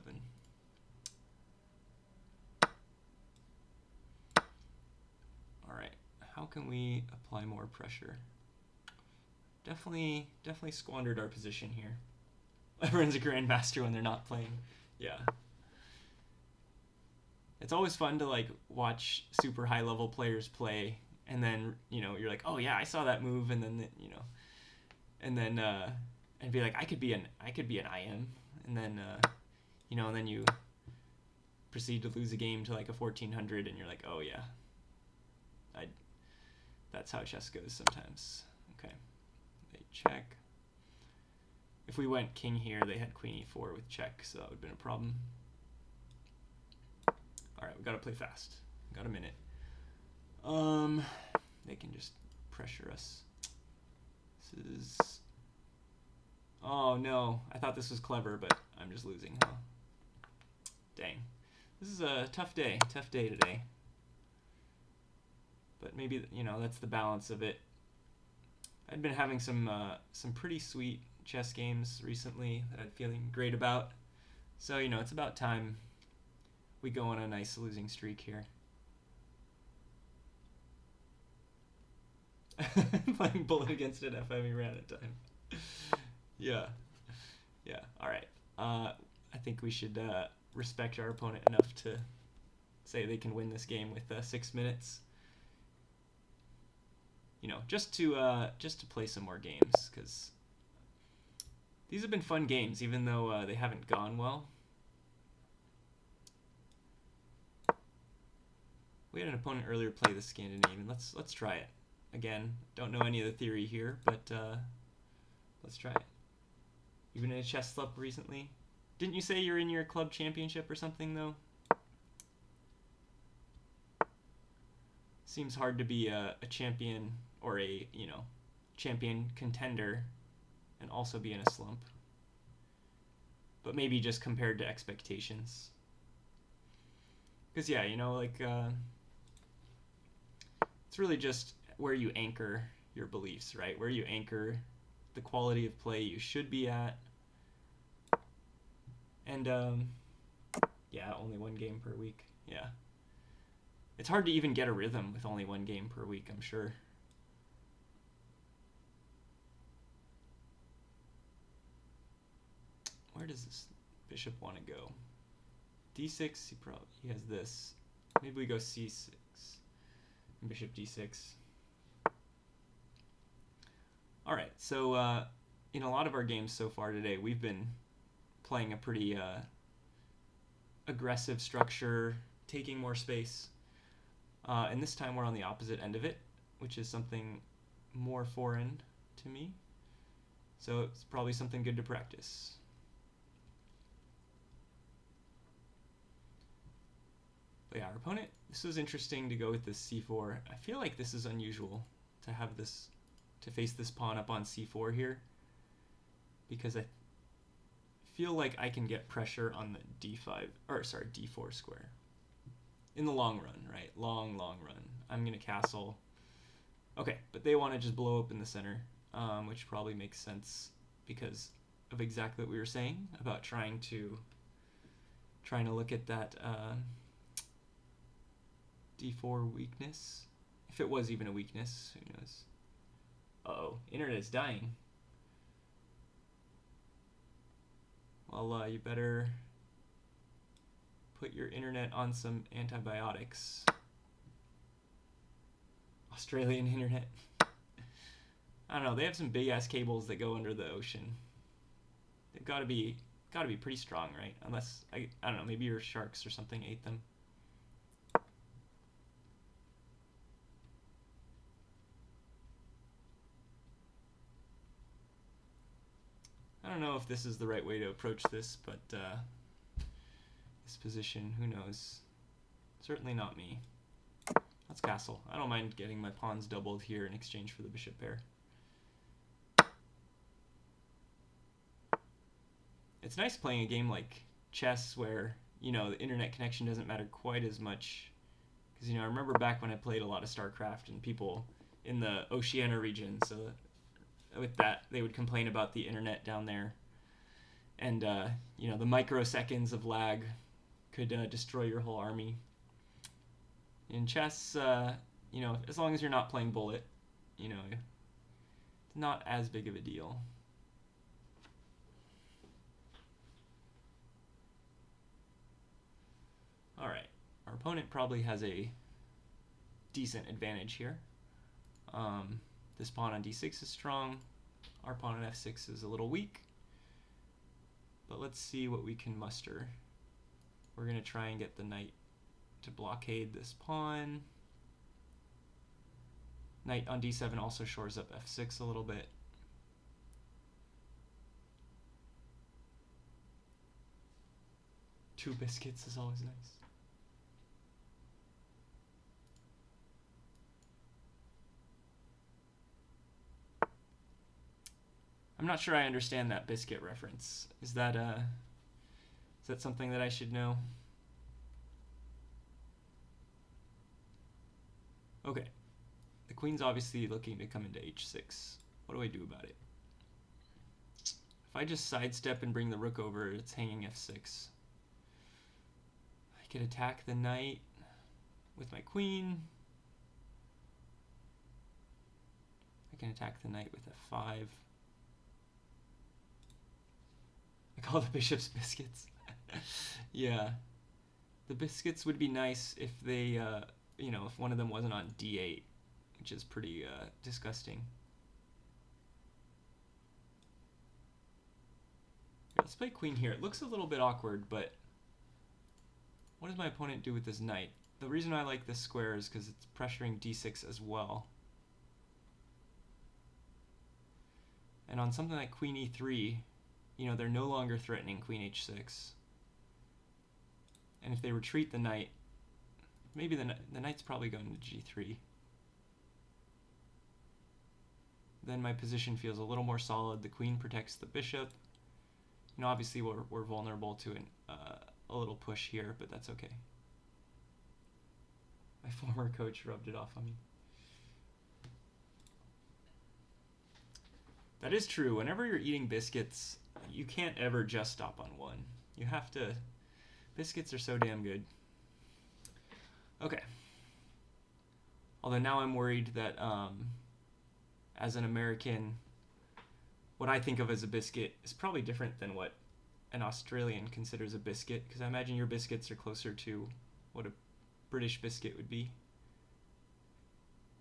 Alright, how can we apply more pressure? Definitely squandered our position here. Everyone's a grandmaster when they're not playing. Yeah. It's always fun to like watch super high level players play, and then you're like, oh yeah, I saw that move, and then and be like, I could be an IM, and then and then you proceed to lose a game to like a 1400, and you're like, oh yeah, that's how chess goes sometimes. Okay, they check. If we went king here, they had queen e4 with check, so that would have been a problem. Alright, we gotta play fast. Got a minute. They can just pressure us. This is... Oh no, I thought this was clever, but I'm just losing, huh? Dang. This is a tough day today. But maybe, that's the balance of it. I've been having some pretty sweet chess games recently that I'm feeling great about. So, it's about time we go on a nice losing streak here. Playing bullet against an f, we ran out of time. Yeah. All right. I think we should respect our opponent enough to say they can win this game with 6 minutes. You know, just to play some more games, because these have been fun games, even though they haven't gone well. We had an opponent earlier play the Scandinavian. Let's try it again. Don't know any of the theory here, but let's try it. You've been in a chess club recently? Didn't you say you're in your club championship or something, though? Seems hard to be a champion or a, you know, champion contender and also be in a slump. But maybe just compared to expectations. Because, yeah, you know, like, it's really just where you anchor your beliefs, right? Where you anchor the quality of play you should be at. And, yeah, only 1 game per week. Yeah. It's hard to even get a rhythm with only 1 game per week, I'm sure. Where does this bishop want to go? D6, he has this. Maybe we go C6. Bishop D6. Alright, so in a lot of our games so far today, we've been playing a pretty aggressive structure, taking more space. And this time we're on the opposite end of it, which is something more foreign to me. So it's probably something good to practice. But yeah, our opponent, this was interesting to go with this c4. I feel like this is unusual to have this, to face this pawn up on c4 here, because I feel like I can get pressure on the d4 square. In the long run, right? Long run. I'm going to castle. Okay, but they want to just blow up in the center, which probably makes sense because of exactly what we were saying about trying to look at that d4 weakness. If it was even a weakness, who knows? Uh-oh, internet is dying. Well, you better put your internet on some antibiotics. Australian internet. I don't know, they have some big ass cables that go under the ocean. They've got to be pretty strong, right? Unless I don't know, maybe your sharks or something ate them. I don't know if this is the right way to approach this, but this position, who knows? Certainly not me. Let's castle. I don't mind getting my pawns doubled here in exchange for the bishop pair. It's nice playing a game like chess where, you know, the internet connection doesn't matter quite as much. Because, you know, I remember back when I played a lot of StarCraft and people in the Oceania region, so with that, they would complain about the internet down there. And, you know, the microseconds of lag could destroy your whole army. In chess, you know, as long as you're not playing bullet, you know, it's not as big of a deal. Alright, our opponent probably has a decent advantage here. This pawn on d6 is strong. Our pawn on f6 is a little weak. But let's see what we can muster. We're going to try and get the knight to blockade this pawn. Knight on d7 also shores up f6 a little bit. Two biscuits is always nice. I'm not sure I understand that biscuit reference. Is that something that I should know? Okay. The queen's obviously looking to come into h6. What do I do about it? If I just sidestep and bring the rook over, it's hanging f6. I could attack the knight with my queen. I can attack the knight with f5. I call the bishops biscuits. Yeah. The biscuits would be nice if they, if one of them wasn't on d8, which is pretty disgusting. Let's play queen here. It looks a little bit awkward, but what does my opponent do with this knight? The reason I like this square is because it's pressuring d6 as well. And on something like queen e3, they're no longer threatening queen h6. And if they retreat the knight, maybe the knight's probably going to g3. Then my position feels a little more solid. The queen protects the bishop. Obviously we're vulnerable to a little push here, but that's okay. My former coach rubbed it off on me. That is true. Whenever you're eating biscuits, you can't ever just stop on one. You have to... Biscuits are so damn good. Okay. Although now I'm worried that as an American, what I think of as a biscuit is probably different than what an Australian considers a biscuit, because I imagine your biscuits are closer to what a British biscuit would be.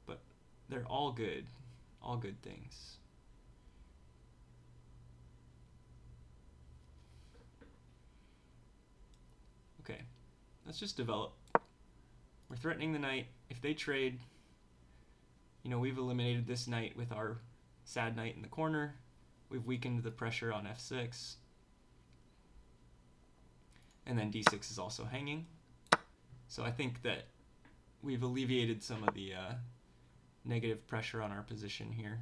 But they're all good things. Okay, let's just develop. We're threatening the knight. If they trade, we've eliminated this knight with our sad knight in the corner. We've weakened the pressure on f6. And then d6 is also hanging. So I think that we've alleviated some of the negative pressure on our position here.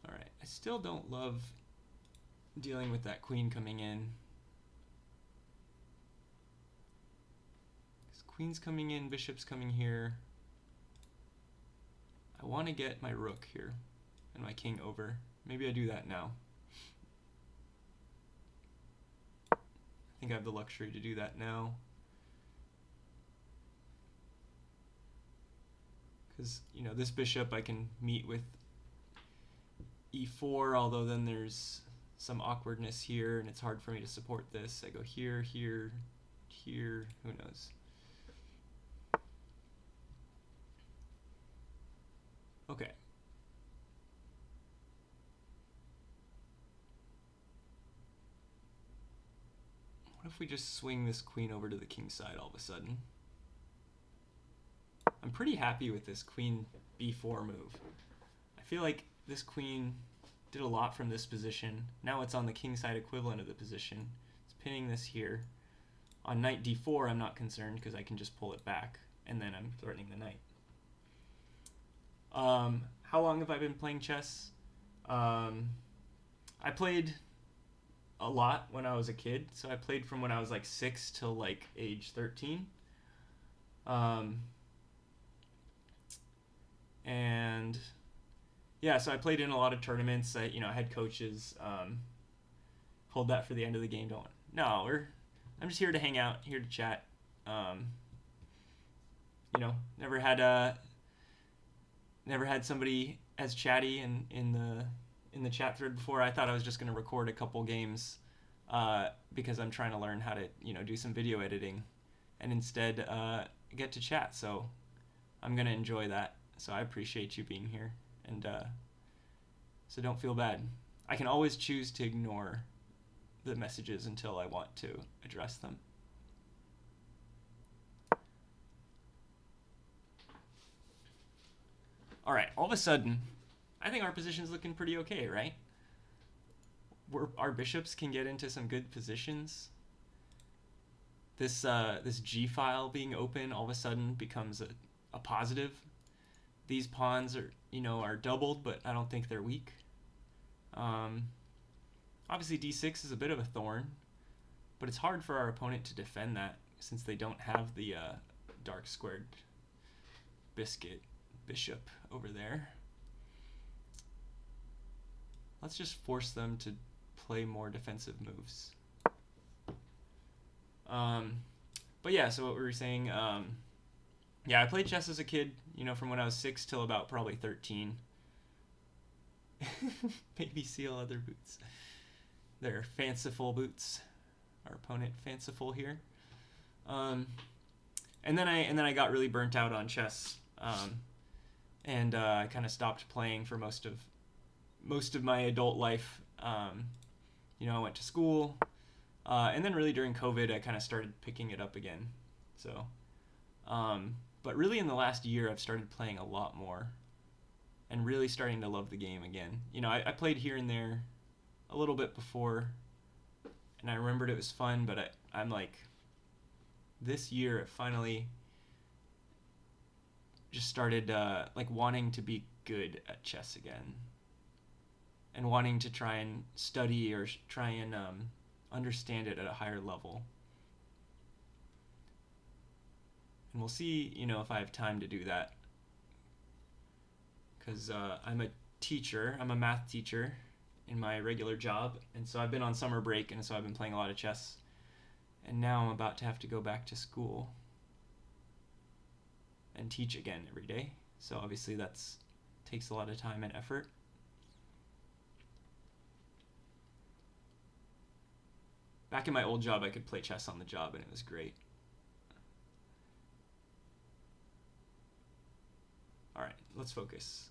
All right, I still don't love dealing with that queen coming in. Queen's coming in, bishop's coming here. I want to get my rook here and my king over. Maybe I do that now. I think I have the luxury to do that now. Because, this bishop I can meet with e4, although then there's some awkwardness here and it's hard for me to support this. I go here, here, here, who knows. Okay. What if we just swing this queen over to the king side all of a sudden? I'm pretty happy with this queen b4 move. I feel like this queen did a lot from this position. Now it's on the king side equivalent of the position. It's pinning this here. On knight d4, I'm not concerned because I can just pull it back, and then I'm threatening the knight. How long have I been playing chess? I played a lot when I was a kid, so I played from when I was like 6 till like age 13. And yeah, so I played in a lot of tournaments. I had coaches. Hold that for the end of the game. I'm just here to hang out, here to chat. Never had somebody as chatty in the chat thread before. I thought I was just going to record a couple games because I'm trying to learn how to do some video editing, and instead get to chat. So I'm going to enjoy that. So I appreciate you being here, and so don't feel bad. I can always choose to ignore the messages until I want to address them. All right, all of a sudden, I think our position's looking pretty okay, right? Our bishops can get into some good positions. This G file being open all of a sudden becomes a positive. These pawns are doubled, but I don't think they're weak. Obviously d6 is a bit of a thorn, but it's hard for our opponent to defend that since they don't have the dark squared bishop over there. Let's just force them to play more defensive moves. But yeah, so what we were saying, yeah, I played chess as a kid, from when I was 6 till about probably 13. Baby seal leather boots. They're fanciful boots. Our opponent fanciful here. And then I got really burnt out on chess, and I kind of stopped playing for most of my adult life. I went to school, and then really during COVID, I kind of started picking it up again. So, but really in the last year, I've started playing a lot more, and really starting to love the game again. I played here and there, a little bit before, and I remembered it was fun, but I'm like, this year it finally just started like wanting to be good at chess again, and wanting to try and study or try and understand it at a higher level. And we'll see, if I have time to do that, because I'm a math teacher in my regular job, and so I've been on summer break, and so I've been playing a lot of chess, and now I'm about to have to go back to school and teach again every day. So obviously that's takes a lot of time and effort. Back in my old job, I could play chess on the job, and it was great. All right, let's focus.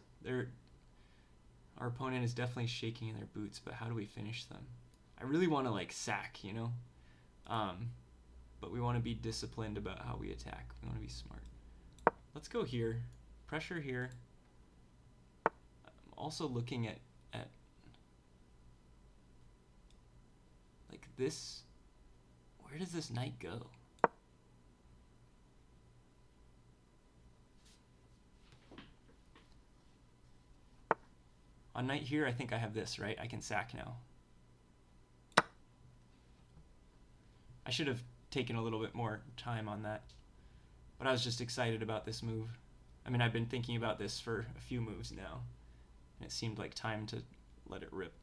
Our opponent is definitely shaking in their boots, but how do we finish them? I really want to sack, but we want to be disciplined about how we attack. We want to be smart. Let's go here. Pressure here. I'm also looking at like this. Where does this knight go? On knight here, I think I have this, right? I can sack now. I should have taken a little bit more time on that, but I was just excited about this move. I mean, I've been thinking about this for a few moves now, and it seemed like time to let it rip.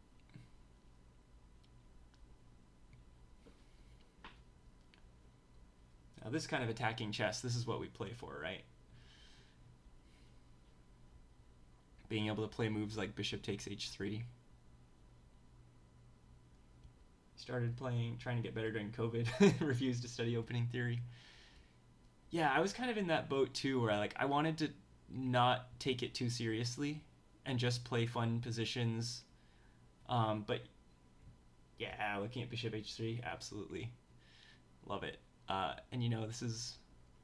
Now this kind of attacking chess, this is what we play for, right? Being able to play moves like bishop takes h3. Started trying to get better during COVID. Refused to study opening theory. Yeah, I was kind of in that boat too, where I wanted to not take it too seriously and just play fun positions. But yeah, looking at bishop h3, absolutely love it. And this is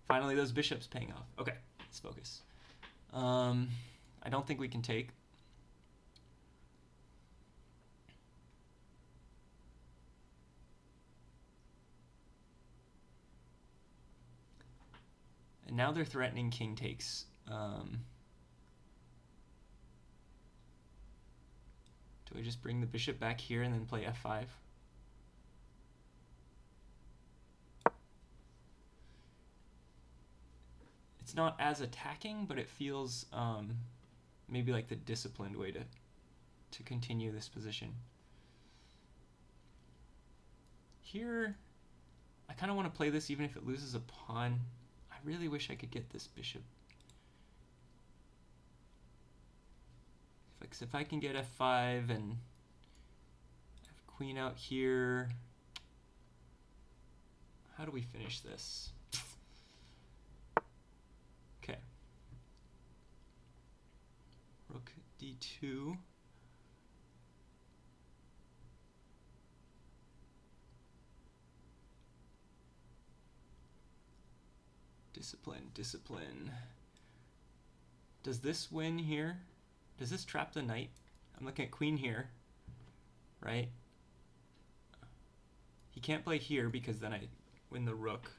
finally those bishops paying off. Okay, let's focus. I don't think we can take. And now they're threatening king takes. Do I just bring the bishop back here and then play f5? It's not as attacking, but it feels maybe like the disciplined way to continue this position. Here, I kind of want to play this even if it loses a pawn. I really wish I could get this bishop. If I can get f5 and have queen out here, how do we finish this? Okay. Rook d2. Discipline. Does this win here? Does this trap the knight? I'm looking at queen here, right? He can't play here because then I win the rook.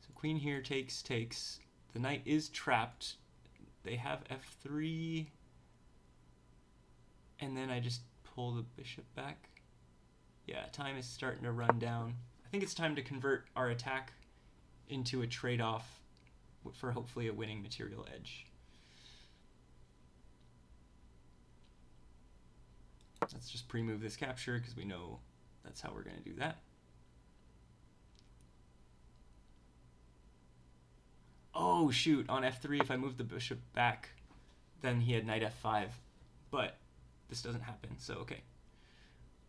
So queen here takes. The knight is trapped. They have f3. And then I just pull the bishop back. Yeah, time is starting to run down. I think it's time to convert our attack into a trade-off for hopefully a winning material edge. Let's just pre-move this capture because we know that's how we're going to do that. Oh shoot, on f3 if I move the bishop back, then he had knight f5. But this doesn't happen, so okay.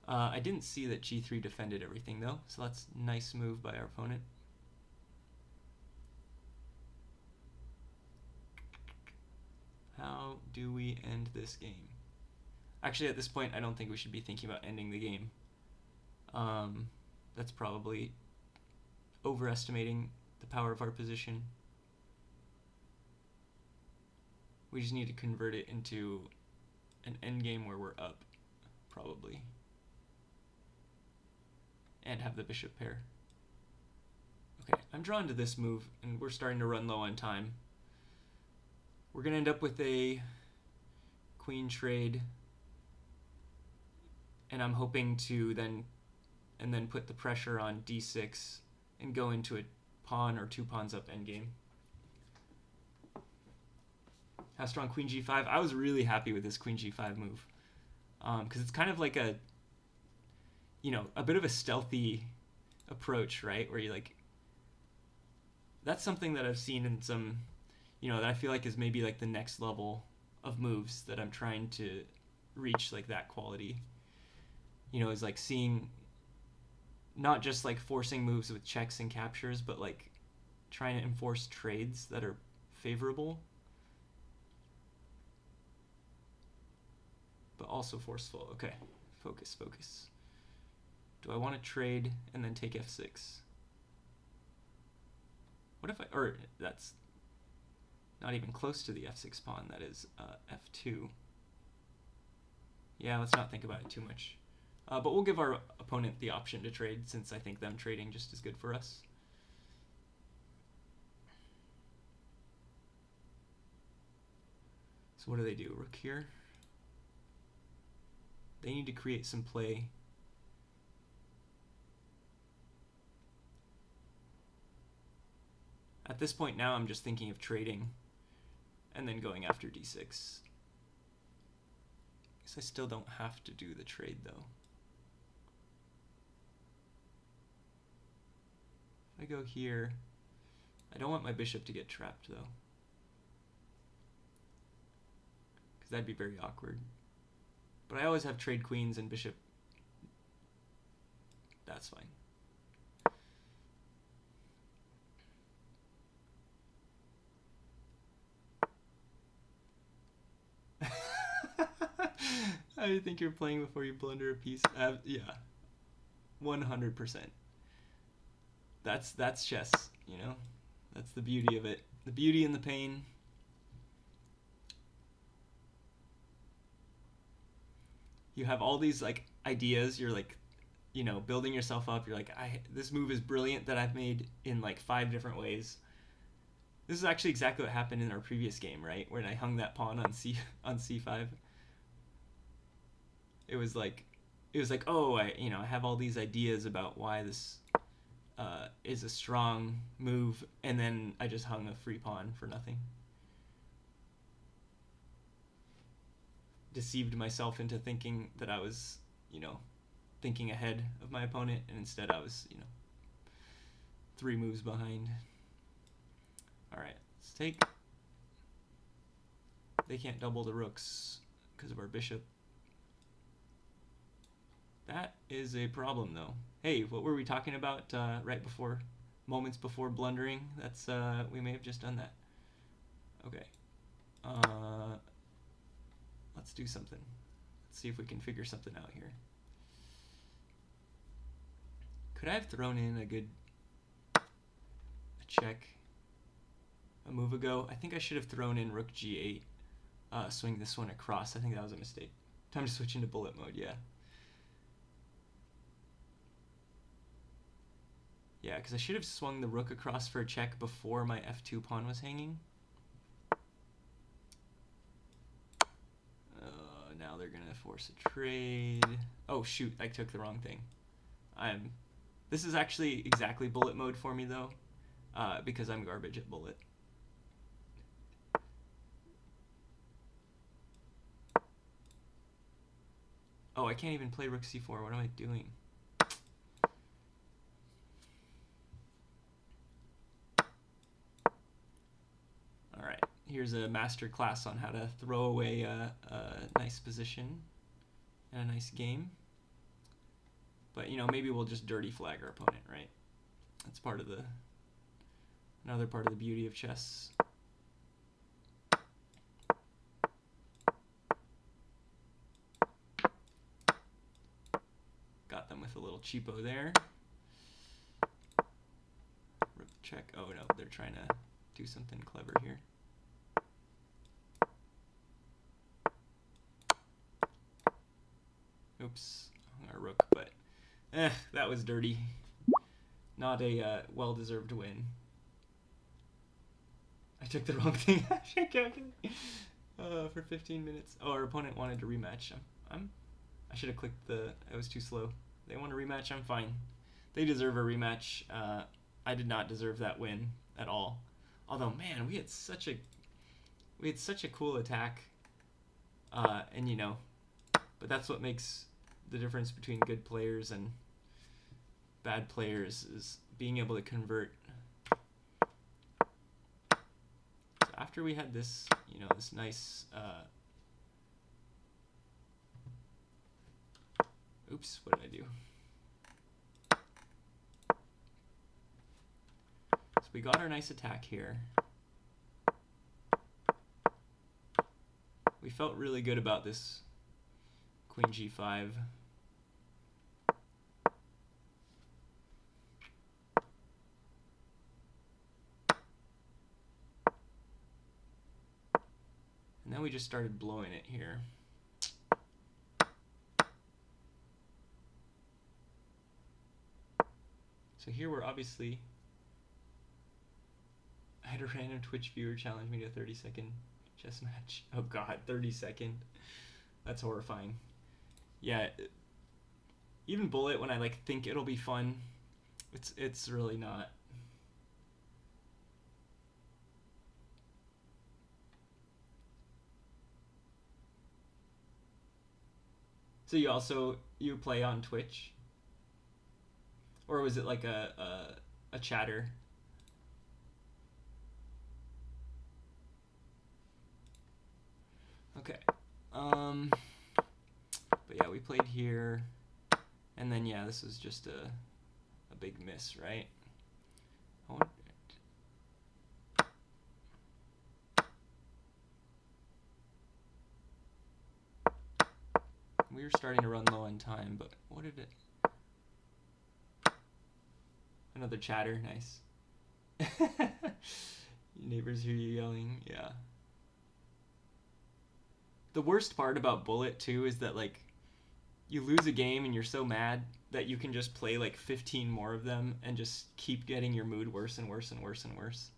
I didn't see that g3 defended everything though, so that's a nice move by our opponent. How do we end this game? Actually, at this point, I don't think we should be thinking about ending the game. That's probably overestimating the power of our position. We just need to convert it into an endgame where we're up, probably. And have the bishop pair. Okay, I'm drawn to this move, and we're starting to run low on time. We're going to end up with a queen trade, and I'm hoping to then put the pressure on d6 and go into a pawn or 2 pawns up endgame. How strong queen g5? I was really happy with this queen g5 move, because it's kind of like a bit of a stealthy approach, right? Where you like, that's something that I've seen in some, that I feel like is maybe like the next level of moves that I'm trying to reach, like that quality. Is like seeing, not just like forcing moves with checks and captures, but like trying to enforce trades that are favorable, but also forceful. Okay, focus. Do I want to trade and then take f6? What if that's not even close to the f6 pawn, that is f2. Yeah, let's not think about it too much. But we'll give our opponent the option to trade, since I think them trading just as good for us. So what do they do? Rook here. They need to create some play. At this point now, I'm just thinking of trading and then going after d6. Guess I still don't have to do the trade though. If I go here, I don't want my bishop to get trapped though, because that'd be very awkward. But I always have trade queens and bishop. That's fine. I think you're playing before you blunder a piece. Yeah, 100%. That's chess, That's the beauty of it. The beauty and the pain. You have all these like ideas. You're like, building yourself up. You're like, this move is brilliant that I've made in like 5 different ways. This is actually exactly what happened in our previous game, right? When I hung that pawn on c5. It was like, oh, I have all these ideas about why this is a strong move, and then I just hung a free pawn for nothing. Deceived myself into thinking that I was, thinking ahead of my opponent, and instead I was, 3 moves behind. All right, let's take. They can't double the rooks because of our bishop. That is a problem, though. Hey, what were we talking about right before, moments before blundering? That's we may have just done that. Okay. Let's do something. Let's see if we can figure something out here. Could I have thrown in a check a move ago? I think I should have thrown in rook g8, swing this one across. I think that was a mistake. Time to switch into bullet mode, yeah. Yeah, because I should have swung the rook across for a check before my f2 pawn was hanging. Now they're going to force a trade. Oh, shoot, I took the wrong thing. This is actually exactly bullet mode for me, though, because I'm garbage at bullet. Oh, I can't even play rook c4. What am I doing? All right, here's a master class on how to throw away a nice position. and a nice game. But, you know, maybe we'll just dirty flag our opponent, right? That's part of another part of the beauty of chess. Got them with a little cheapo there. Rook check. Oh no, they're trying to do something clever here. Oops, our rook, but that was dirty. Not a well-deserved win. I took the wrong thing for 15 minutes. Oh, our opponent wanted to rematch. I should have clicked I was too slow. They want a rematch, I'm fine. They deserve a rematch. I did not deserve that win at all. Although, man, we had such a cool attack. And you know, but that's what makes the difference between good players and bad players, is being able to convert. So after we had this, you know, this nice oops, what did I do? So we got our nice attack here. We felt really good about this queen g5. And then we just started blowing it here. So here we're obviously, I had a random Twitch viewer challenge me to a 30-second chess match. Oh god, 30-second. That's horrifying. Yeah, even Bullet, when I like think it'll be fun, it's really not. So you play on Twitch? Or was it like a chatter? Okay. But yeah, we played here, and then yeah, this was just a big miss, right? We were starting to run low on time, but what did it? Another chatter, nice. Neighbors hear you yelling, yeah. The worst part about Bullet too is that like you lose a game and you're so mad that you can just play like 15 more of them and just keep getting your mood worse and worse and worse and worse.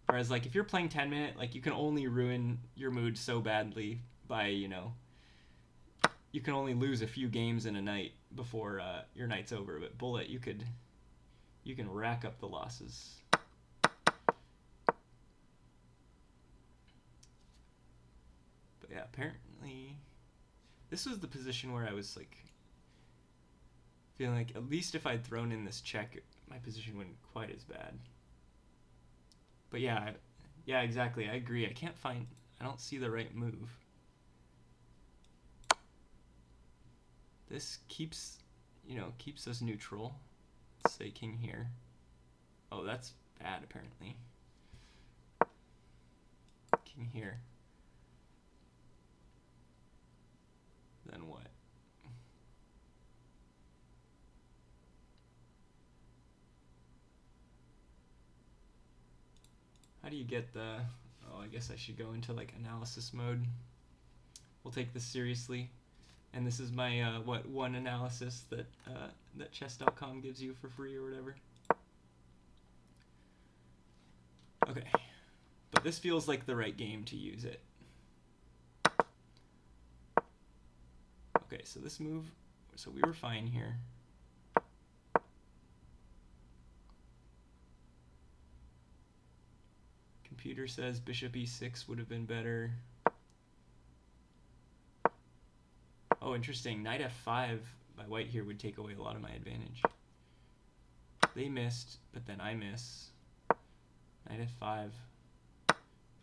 Whereas like if you're playing 10-minute, like you can only ruin your mood so badly by, you know, you can only lose a few games in a night before your night's over. But Bullet, you can rack up the losses. But yeah, apparently this was the position where I was like feeling like at least if I'd thrown in this check, my position wouldn't quite as bad. But yeah, exactly. I agree. I don't see the right move. This keeps us neutral. Let's say king here. Oh, that's bad apparently. King here. Then what? How do you get the... Oh, I guess I should go into like analysis mode. We'll take this seriously. And this is my one analysis that that chess.com gives you for free or whatever. Okay, but this feels like the right game to use it. Okay, so this move, so we were fine here. Computer says bishop e6 would have been better. Oh, interesting. Knight f5 by white here would take away a lot of my advantage. They missed, but then I miss. Knight f5.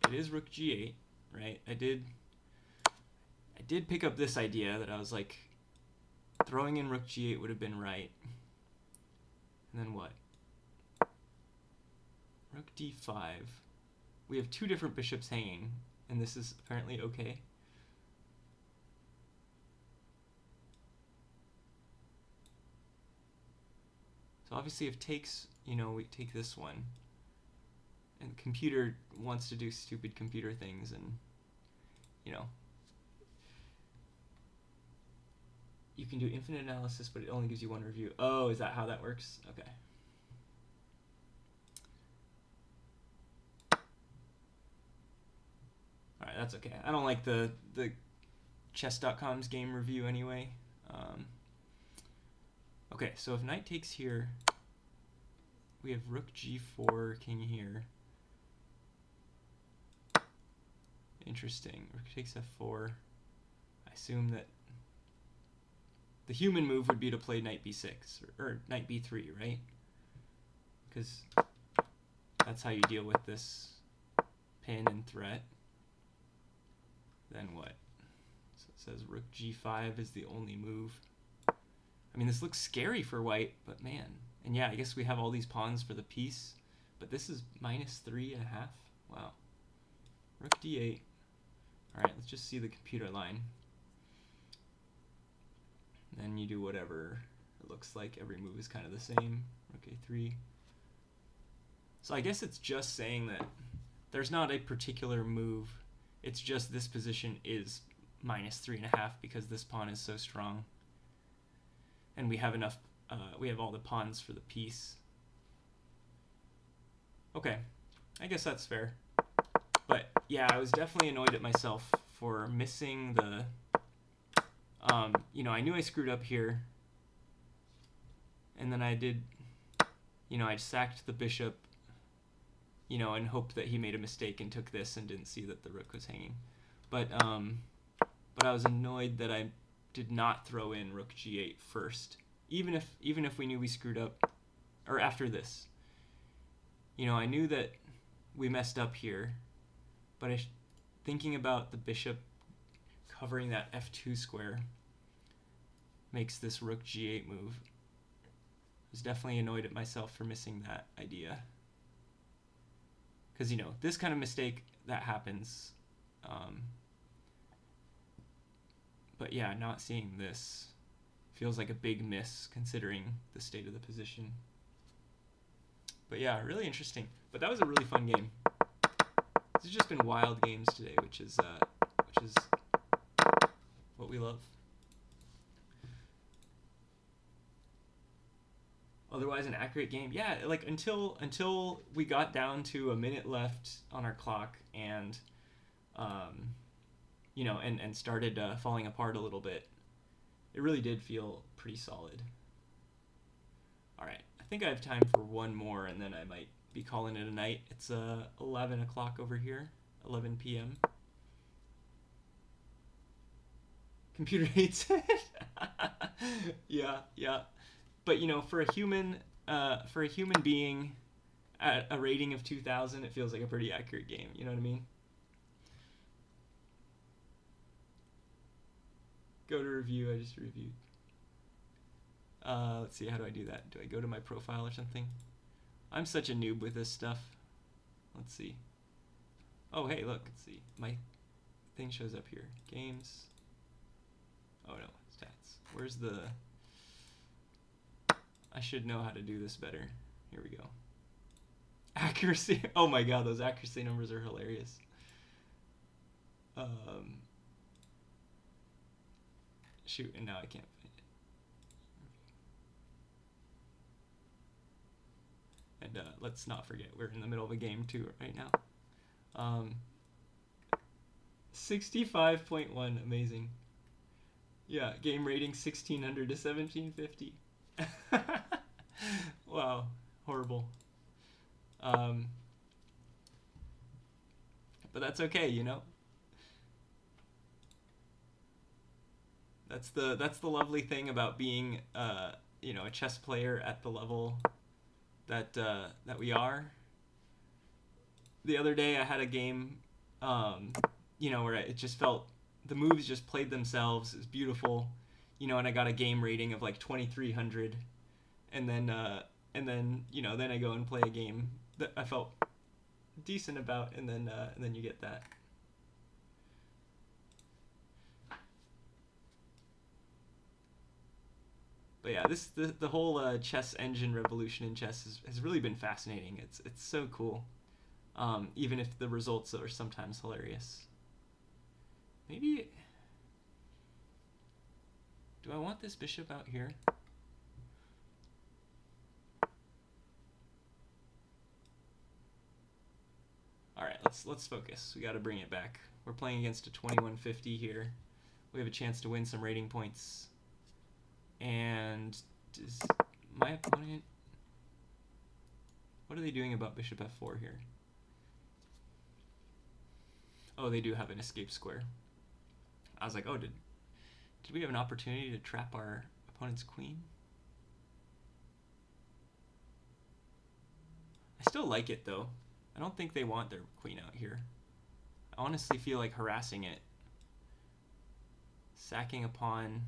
It is rook g8, right? I did pick up this idea that I was like, throwing in rook g8 would have been right. And then what? Rook d5. We have two different bishops hanging, and this is apparently okay. So obviously if takes, you know, we take this one. And the computer wants to do stupid computer things, and, you know, you can do infinite analysis, but it only gives you one review. Oh, is that how that works? Okay. Alright, that's okay. I don't like the chess.com's game review anyway. Okay, so if knight takes here, we have rook g4, king here. Interesting. Rook takes f4. I assume that the human move would be to play knight b6, or knight b3, right? Because that's how you deal with this pin and threat. Then what? So it says rook g5 is the only move. I mean, this looks scary for white, but man. And yeah, I guess we have all these pawns for the piece, but this is -3.5. Wow. Rook d8. All right, let's just see the computer line. Then you do whatever it looks like. Every move is kind of the same. Rook a3. So I guess it's just saying that there's not a particular move. It's just this position is -3.5 because this pawn is so strong. And we have enough, we have all the pawns for the piece. Okay, I guess that's fair. But yeah, I was definitely annoyed at myself for missing the, you know, I knew I screwed up here. And then I did, you know, I sacked the bishop, you know, and hoped that he made a mistake and took this and didn't see that the rook was hanging. But I was annoyed that I did not throw in rook g8 first, even if we knew we screwed up, or after this. You know, I knew that we messed up here, but thinking about the bishop covering that f2 square makes this rook g8 move. I was definitely annoyed at myself for missing that idea. Because, you know, this kind of mistake, that happens. But yeah, not seeing this feels like a big miss considering the state of the position. But yeah, really interesting. But that was a really fun game. This has just been wild games today, which is what we love. Otherwise, an accurate game. Yeah, like until we got down to a minute left on our clock and you know, and started falling apart a little bit, it really did feel pretty solid. All right, I think I have time for one more, and then I might be calling it a night. It's 11 o'clock over here, 11 p.m. Computer hates it. Yeah. But you know, for a human being at a rating of 2,000, it feels like a pretty accurate game. You know what I mean? Go to review. I just reviewed. Let's see. How do I do that? Do I go to my profile or something? I'm such a noob with this stuff. Let's see. Oh, hey, look. Let's see. My thing shows up here. Games. Oh no, stats. Where's the? I should know how to do this better. Here we go. Accuracy. Oh my god, those accuracy numbers are hilarious. Shoot, and now I can't find it. And let's not forget, we're in the middle of a game too right now. 65.1, amazing. Yeah, game rating 1600 to 1750. Wow, horrible. But that's okay, you know. That's the lovely thing about being you know, a chess player at the level that that we are. The other day I had a game you know, where it just felt the moves just played themselves. It's beautiful, you know. And I got a game rating of like 2300, and then you know, then I go and play a game that I felt decent about, and then you get that. But yeah, the whole chess engine revolution in chess has really been fascinating. It's so cool, even if the results are sometimes hilarious. Maybe, do I want this bishop out here? All right, let's focus. We got to bring it back. We're playing against a 2150 here. We have a chance to win some rating points. And does my opponent, what are they doing about bishop f4 here? Oh, they do have an escape square. I was like, oh, did we have an opportunity to trap our opponent's queen? I still like it though. I don't think they want their queen out here. I honestly feel like harassing it. Sacking a pawn,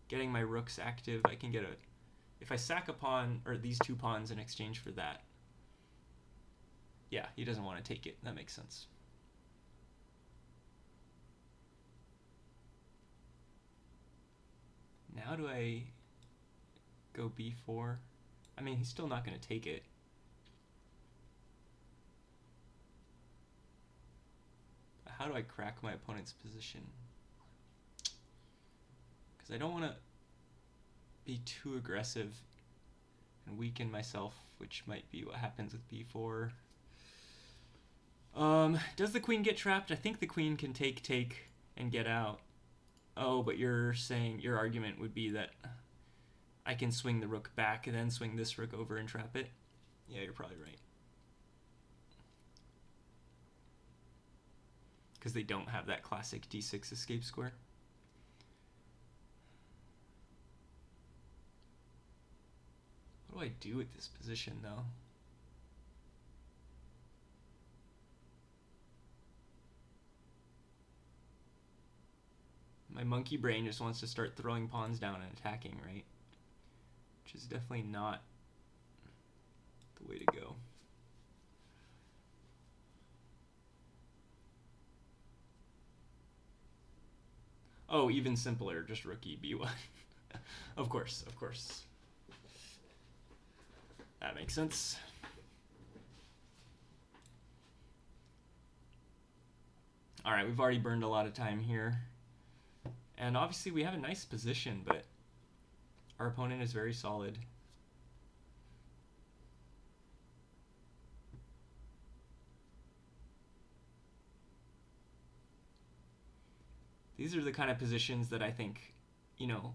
getting my rooks active. I can get a, if I sack a pawn, or these two pawns in exchange for that. Yeah, he doesn't want to take it. That makes sense. Now do I go b4? I mean, he's still not going to take it. How do I crack my opponent's position? Because I don't want to be too aggressive and weaken myself, which might be what happens with b4. Does the queen get trapped? I think the queen can take, and get out. Oh, but you're saying, your argument would be that I can swing the rook back and then swing this rook over and trap it. Yeah, you're probably right. Because they don't have that classic d6 escape square. What do I do with this position, though? My monkey brain just wants to start throwing pawns down and attacking, right? Which is definitely not the way to go. Oh, even simpler, just rook e b1. Of course, of course. That makes sense. All right, we've already burned a lot of time here. And obviously we have a nice position, but our opponent is very solid. These are the kind of positions that I think, you know,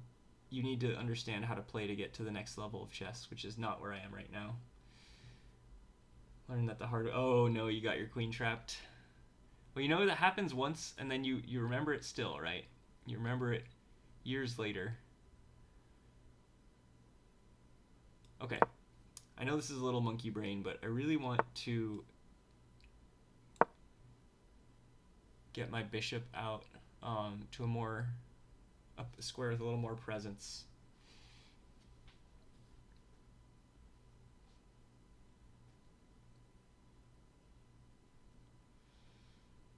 you need to understand how to play to get to the next level of chess, which is not where I am right now. Learn that the hard. Oh no, you got your queen trapped. Well, you know that happens once, and then you remember it still, right? You remember it years later. Okay, I know this is a little monkey brain, but I really want to get my bishop out to a more, up a square with a little more presence.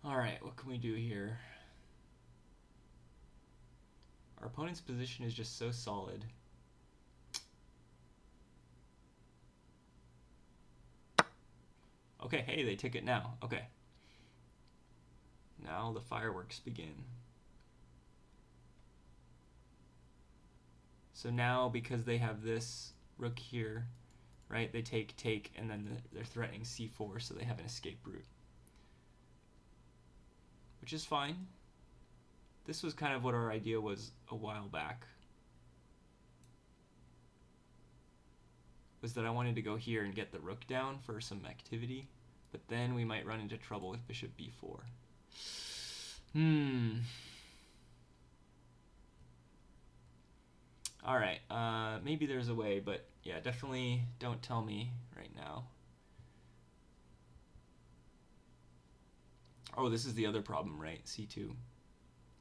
All right, what can we do here? Our opponent's position is just so solid. Okay, hey, they took it now. Okay. Now the fireworks begin. So now, because they have this rook here, right, they take, and then they're threatening c4, so they have an escape route. Which is fine. This was kind of what our idea was a while back. Was that I wanted to go here and get the rook down for some activity, but then we might run into trouble with bishop b4. All right, maybe there's a way, but yeah, definitely don't tell me right now. Oh, this is the other problem, right? c2.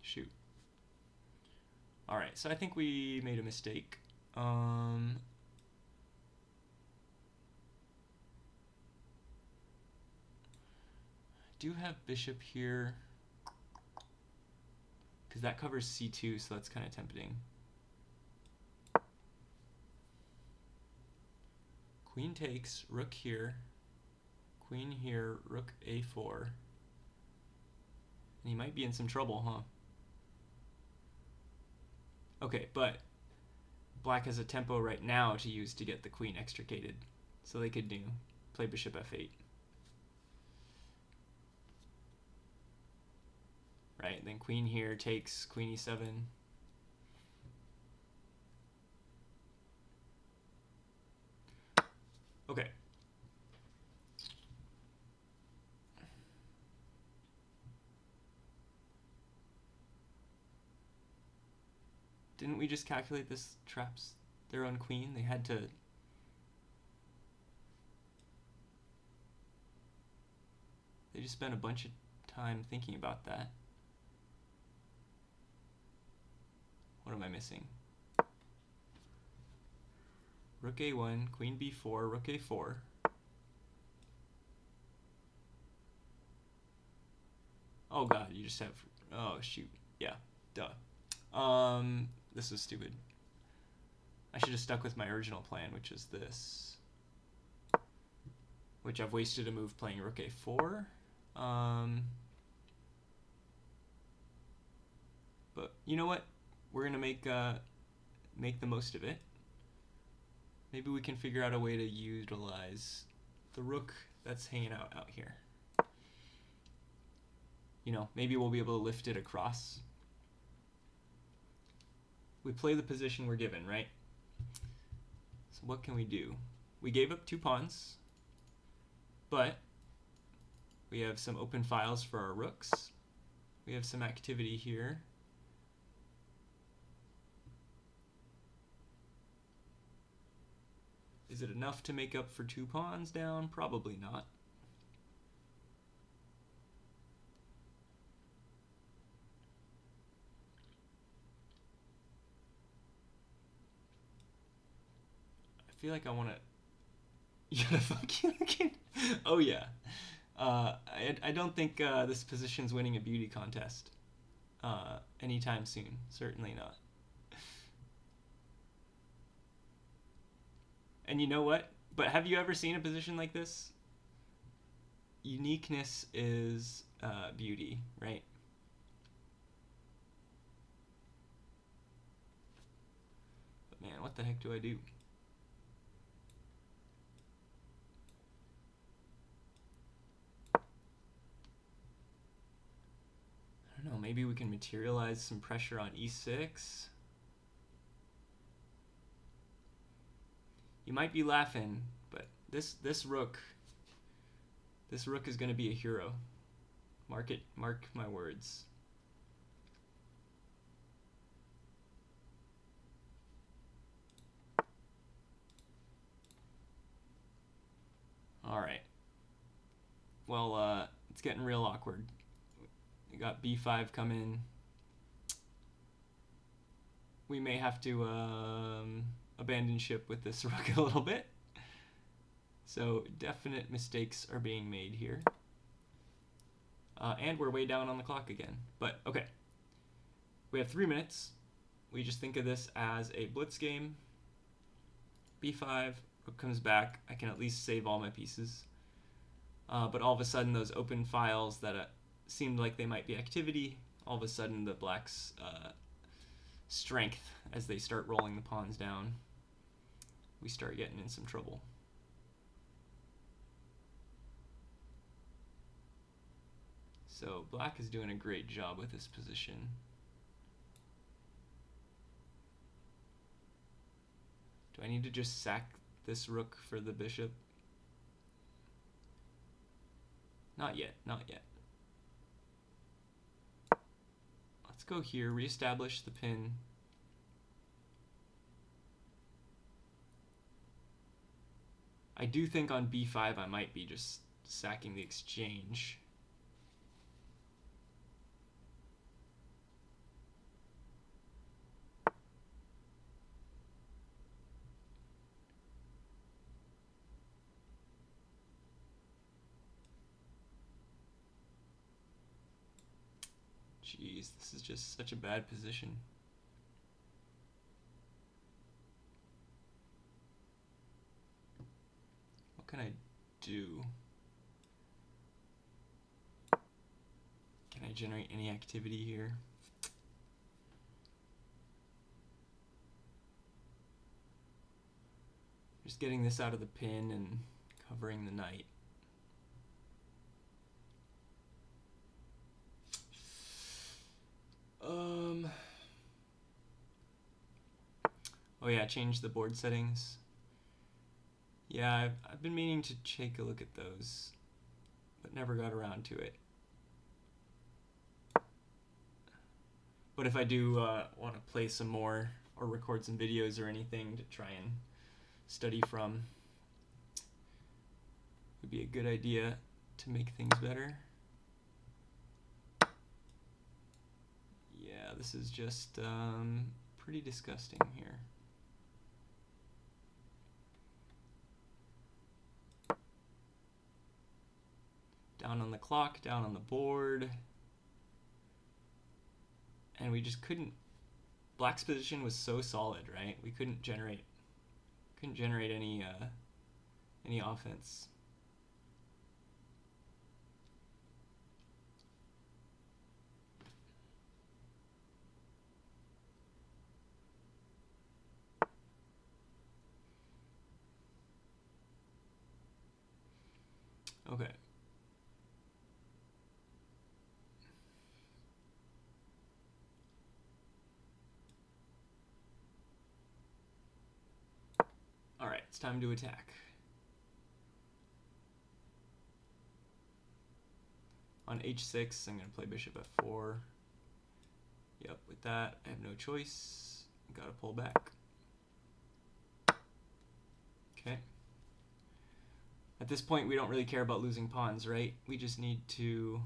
Shoot. Alright, so I think we made a mistake. Do have bishop here, because that covers c2, so that's kind of tempting. Queen takes, rook here, queen here, rook a4. And he might be in some trouble, huh? Okay, but black has a tempo right now to use to get the queen extricated. So they could play bishop f8. Right, then queen here takes queen e7. Okay. Didn't we just calculate this traps their own queen? They had to... They just spent a bunch of time thinking about that. What am I missing? Rook a1, queen b4, rook a4. Oh god, you just have... Oh shoot. Yeah, duh. This is stupid. I should have stuck with my original plan, which is this. Which I've wasted a move playing rook a4. But you know what? We're gonna make the most of it. Maybe we can figure out a way to utilize the rook that's hanging out here. You know, maybe we'll be able to lift it across. We play the position we're given, right? So what can we do? We gave up 2 pawns, but we have some open files for our rooks. We have some activity here. Is it enough to make up for 2 pawns down? Probably not. I feel like I want to... Yeah, fuck you again. Oh yeah. I don't think this position's winning a beauty contest anytime soon. Certainly not. And you know what? But have you ever seen a position like this? Uniqueness is beauty, right? But man, what the heck do I do? I don't know, maybe we can materialize some pressure on e6. You might be laughing, but this rook is going to be a hero. Mark my words. All right. Well, it's getting real awkward. We got b5 come in. We may have to abandon ship with this rook a little bit. So definite mistakes are being made here. And we're way down on the clock again. But okay. We have 3 minutes. We just think of this as a blitz game. b5, rook comes back. I can at least save all my pieces. But all of a sudden those open files that seemed like they might be activity, all of a sudden the black's strength as they start rolling the pawns down, we start getting in some trouble. So black is doing a great job with this position. Do I need to just sack this rook for the bishop? Not yet, not yet. Let's go here, reestablish the pin. I do think on b5 I might be just sacking the exchange. Jeez, this is just such a bad position. What can I do? Can I generate any activity here? Just getting this out of the pin and covering the knight. Oh yeah, change the board settings. Yeah, I've been meaning to take a look at those, but never got around to it. But if I do want to play some more or record some videos or anything to try and study from, it would be a good idea to make things better. Yeah, this is just pretty disgusting here. Down on the clock, down on the board. And we just couldn't, black's position was so solid, right? We couldn't generate any offense. Okay. All right, it's time to attack. On h6, I'm going to play bishop f4. Yep, with that, I have no choice. Gotta pull back. Okay. At this point, we don't really care about losing pawns, right? We just need to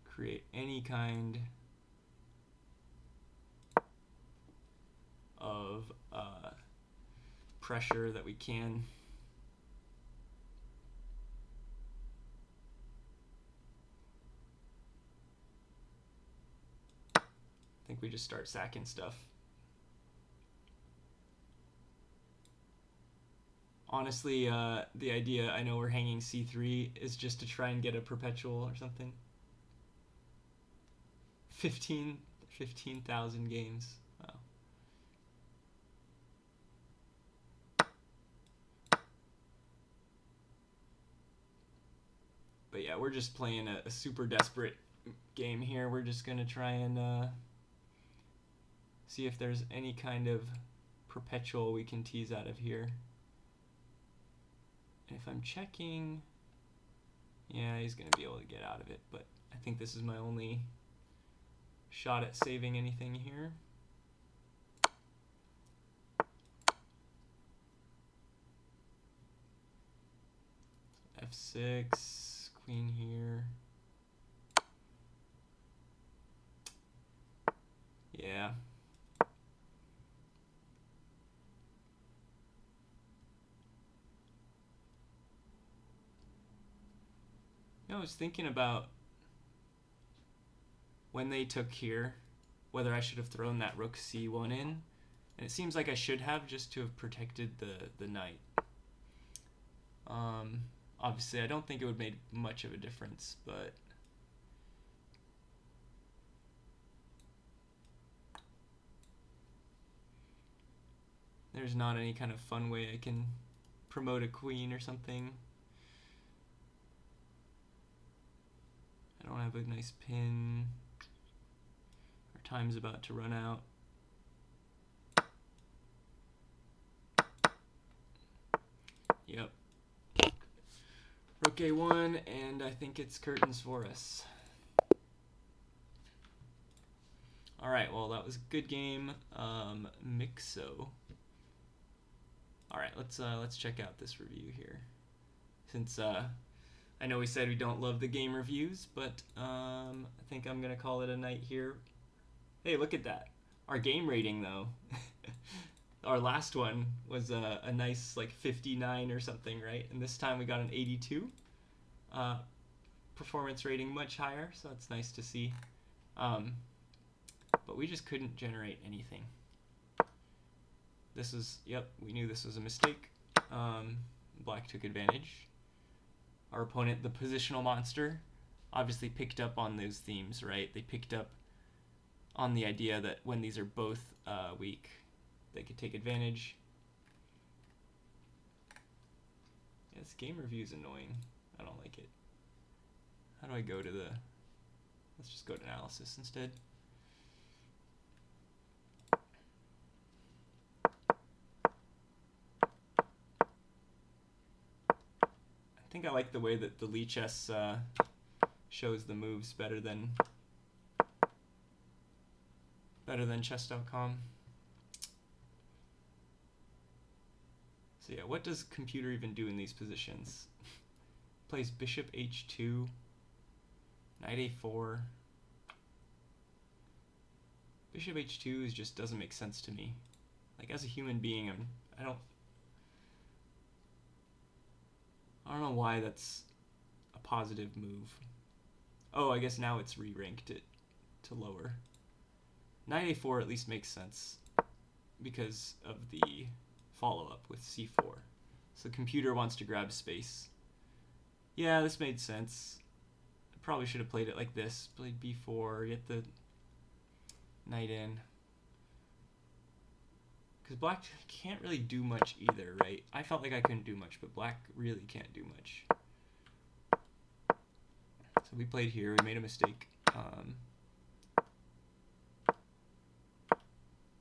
create any kind of pressure that we can. I think we just start sacking stuff. Honestly, the idea, I know we're hanging c3, is just to try and get a perpetual or something. 15,000 games. Wow. But yeah, we're just playing a super desperate game here. We're just going to try and see if there's any kind of perpetual we can tease out of here. And if I'm checking, yeah, he's going to be able to get out of it. But I think this is my only shot at saving anything here. F6, queen here. Yeah. I was thinking about when they took here, whether I should have thrown that rook c1 in, and it seems like I should have, just to have protected the knight. Obviously, I don't think it would make much of a difference, but there's not any kind of fun way I can promote a queen or something. I don't have a nice pin. Our time's about to run out. Yep. Rook a1, and I think it's curtains for us. All right, well, that was a good game. Mixo. All right, let's check out this review here. Since I know we said we don't love the game reviews, but I think I'm gonna call it a night here. Hey, look at that. Our game rating, though. Our last one was a nice like 59 or something, right? And this time we got an 82. performance rating much higher, so that's nice to see. But we just couldn't generate anything. This is, yep, we knew this was a mistake. Black took advantage. Our opponent, the positional monster, obviously picked up on those themes, right? They picked up on the idea that when these are both weak, they could take advantage. Yeah, this game review is annoying. I don't like it. How do I go to the... Let's just go to analysis instead. I think I like the way that the Lichess shows the moves better than chess.com. So yeah, what does computer even do in these positions? Plays bishop h2, knight a4. Bishop h2 just doesn't make sense to me. Like, as a human being, I don't know why that's a positive move. Oh, I guess now it's re-ranked it to lower. Knight a4 at least makes sense because of the follow-up with c4. So the computer wants to grab space. Yeah, this made sense. I probably should have played it like this. Played b4, get the knight in. Because black can't really do much either, right? I felt like I couldn't do much, but black really can't do much. So we played here, we made a mistake.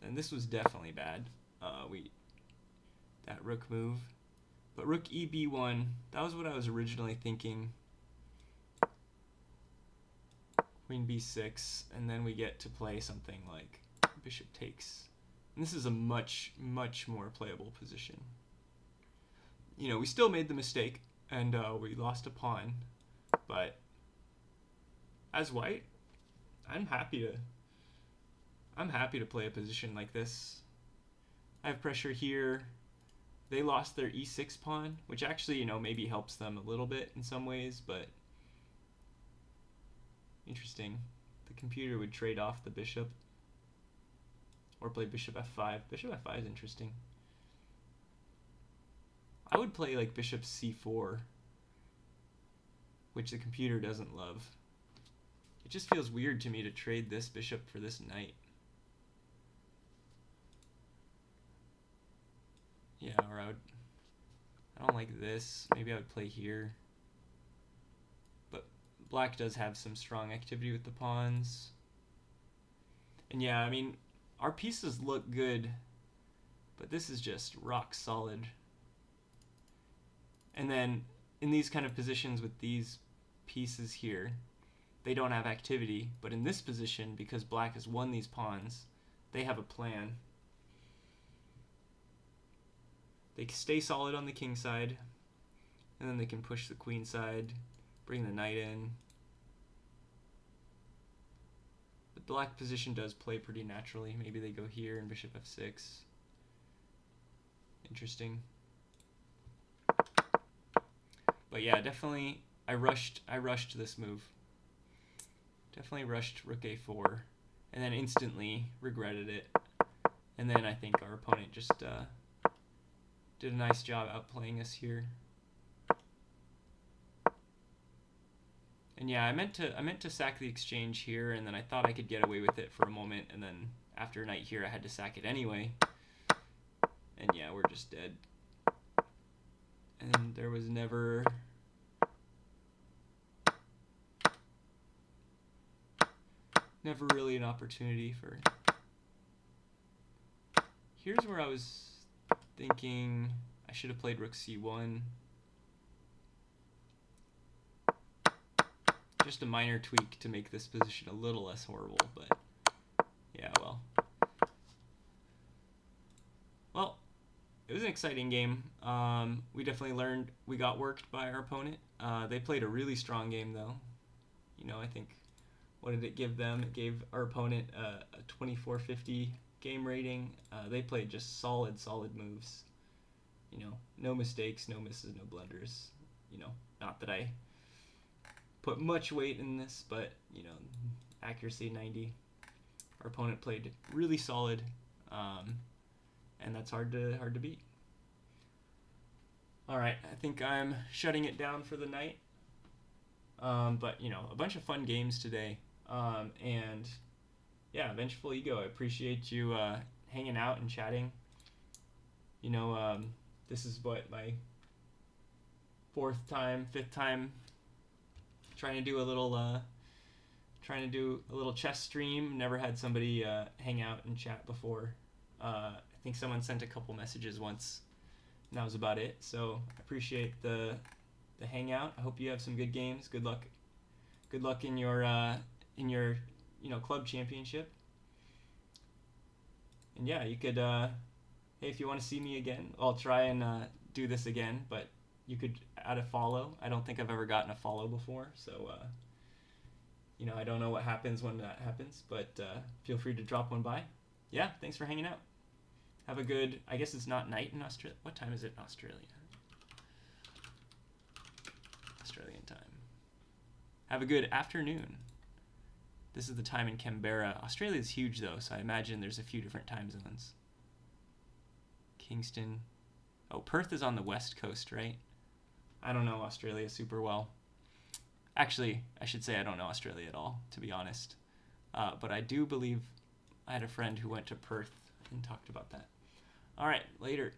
And this was definitely bad. That rook move. But rook eb1, that was what I was originally thinking. Queen b6, and then we get to play something like bishop takes. And this is a much, much more playable position. You know, we still made the mistake, and we lost a pawn, but as white, I'm happy to play a position like this. I have pressure here. They lost their e6 pawn, which actually, you know, maybe helps them a little bit in some ways, but interesting. The computer would trade off the bishop or play bishop f5. Bishop f5 is interesting. I would play like bishop c4, which the computer doesn't love. It just feels weird to me to trade this bishop for this knight. Yeah, or I don't like this. Maybe I would play here. But black does have some strong activity with the pawns. And yeah, I mean, our pieces look good, but this is just rock solid. And then in these kind of positions with these pieces here, they don't have activity. But in this position, because black has won these pawns, they have a plan. They stay solid on the king side, and then they can push the queen side, bring the knight in. The black position does play pretty naturally. Maybe they go here and bishop f6. Interesting. But yeah, definitely I rushed this move. Definitely rushed rook a4, and then instantly regretted it. And then I think our opponent just did a nice job outplaying us here. And yeah, I meant to sack the exchange here, and then I thought I could get away with it for a moment, and then after knight here I had to sack it anyway. And yeah, we're just dead. And there was never really an opportunity for... Here's where I was thinking I should have played rook c1. Just a minor tweak to make this position a little less horrible, but yeah, well. Well, it was an exciting game. We definitely learned we got worked by our opponent. They played a really strong game, though. You know, I think, what did it give them? It gave our opponent a 2450 game rating. They played just solid moves. You know, no mistakes, no misses, no blunders. You know, not that I put much weight in this, but accuracy 90. Our opponent played really solid, and that's hard to beat. All right, I think I'm shutting it down for the night. But a bunch of fun games today, and yeah, Vengeful Ego, I appreciate you hanging out and chatting. This is what, my fifth time trying to do a little chess stream. Never had somebody hang out and chat before. I think someone sent a couple messages once, and that was about it. So I appreciate the hangout. I hope you have some good games. Good luck in your club championship. And yeah, you could hey, if you want to see me again, I'll try and do this again, but you could add a follow. I don't think I've ever gotten a follow before, so I don't know what happens when that happens, but feel free to drop one by. Yeah, thanks for hanging out. Have a good, I guess it's not night in Australia. What time is it in Australia? Australian time. Have a good afternoon. This is the time in Canberra. Australia is huge, though, so I imagine there's a few different time zones. Kingston. Oh, Perth is on the west coast, right? I don't know Australia super well. Actually, I should say I don't know Australia at all, to be honest. But I do believe I had a friend who went to Perth and talked about that. All right, later.